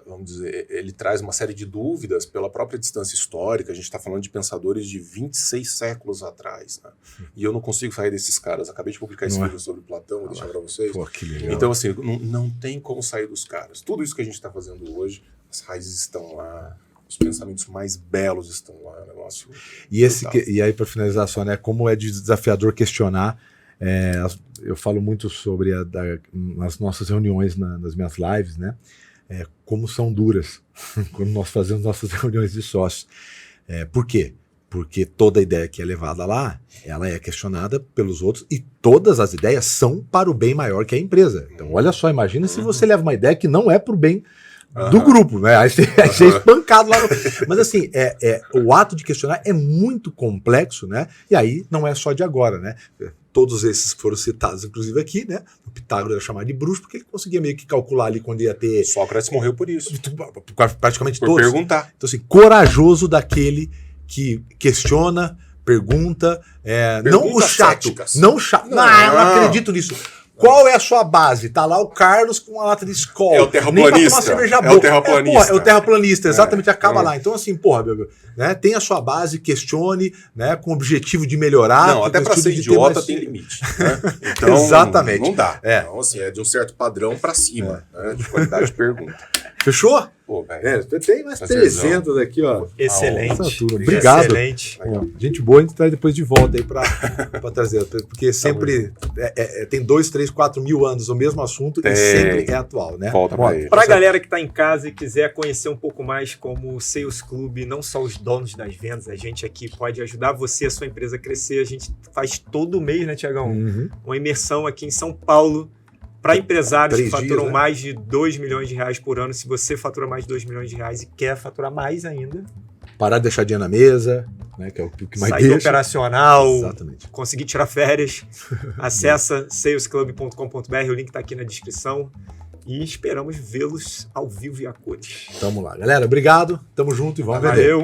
vamos dizer, ele traz uma série de dúvidas pela própria distância histórica. A gente está falando de pensadores de 26 séculos atrás, né? E eu não consigo sair desses caras. Acabei de publicar esse livro sobre Platão, vou deixar para vocês. Pô, que legal. Então, assim, não tem como sair dos caras. Tudo isso que a gente está fazendo hoje, as raízes estão lá, os pensamentos mais belos estão lá, negócio. E aí, para finalizar só, né? Como é desafiador questionar. Eu falo muito sobre nas nossas reuniões, nas minhas lives, né? Como são duras quando nós fazemos nossas reuniões de sócios. Por quê? Porque toda ideia que é levada lá, ela é questionada pelos outros e todas as ideias são para o bem maior que a empresa. Então, olha só, imagina se você leva uma ideia que não é para o bem do grupo, né? Aí você é espancado lá. Mas assim, o ato de questionar é muito complexo, né? E aí não é só de agora, né? Todos esses que foram citados, inclusive aqui, né? O Pitágoras era chamado de bruxo porque ele conseguia meio que calcular ali quando ia ter... Sócrates morreu por isso. Praticamente por todos. Perguntar. Então assim, corajoso daquele que questiona, pergunta, não o chato. Céticas. Não chato. Não, eu não acredito nisso. Qual é a sua base? Tá lá o Carlos com uma lata de Skol. É o terraplanista. É o terraplanista. É o terraplanista, exatamente, acaba lá. Então, assim, né, tem a sua base, questione, né, com o objetivo de melhorar. Não, até para ser idiota tem limite. Né? Então, exatamente. Não dá. Então, assim, é de um certo padrão para cima, né, de qualidade de pergunta. Fechou? Pô, velho. Tem mais 300 aqui, ó. Excelente. Obrigado. Excelente. Gente boa, a gente traz depois de volta aí pra trazer. Porque sempre tem 2, 3, 4 mil anos o mesmo assunto e sempre é atual, né? Volta pra ele. Para a galera que está em casa e quiser conhecer um pouco mais como o Sales Club, não só os donos das vendas, a gente aqui pode ajudar você, a sua empresa a crescer. A gente faz todo mês, né, Tiagão? Uma imersão aqui em São Paulo para empresários que faturam mais de 2 milhões de reais por ano. Se você fatura mais de 2 milhões de reais e quer faturar mais ainda, parar de deixar dinheiro na mesa, né, que é o que mais sair operacional, exatamente, conseguir tirar férias, acessa salesclub.com.br, o link está aqui na descrição e esperamos vê-los ao vivo e a cores. Tamo lá. Galera, obrigado, tamo junto e vamos vender. Valeu.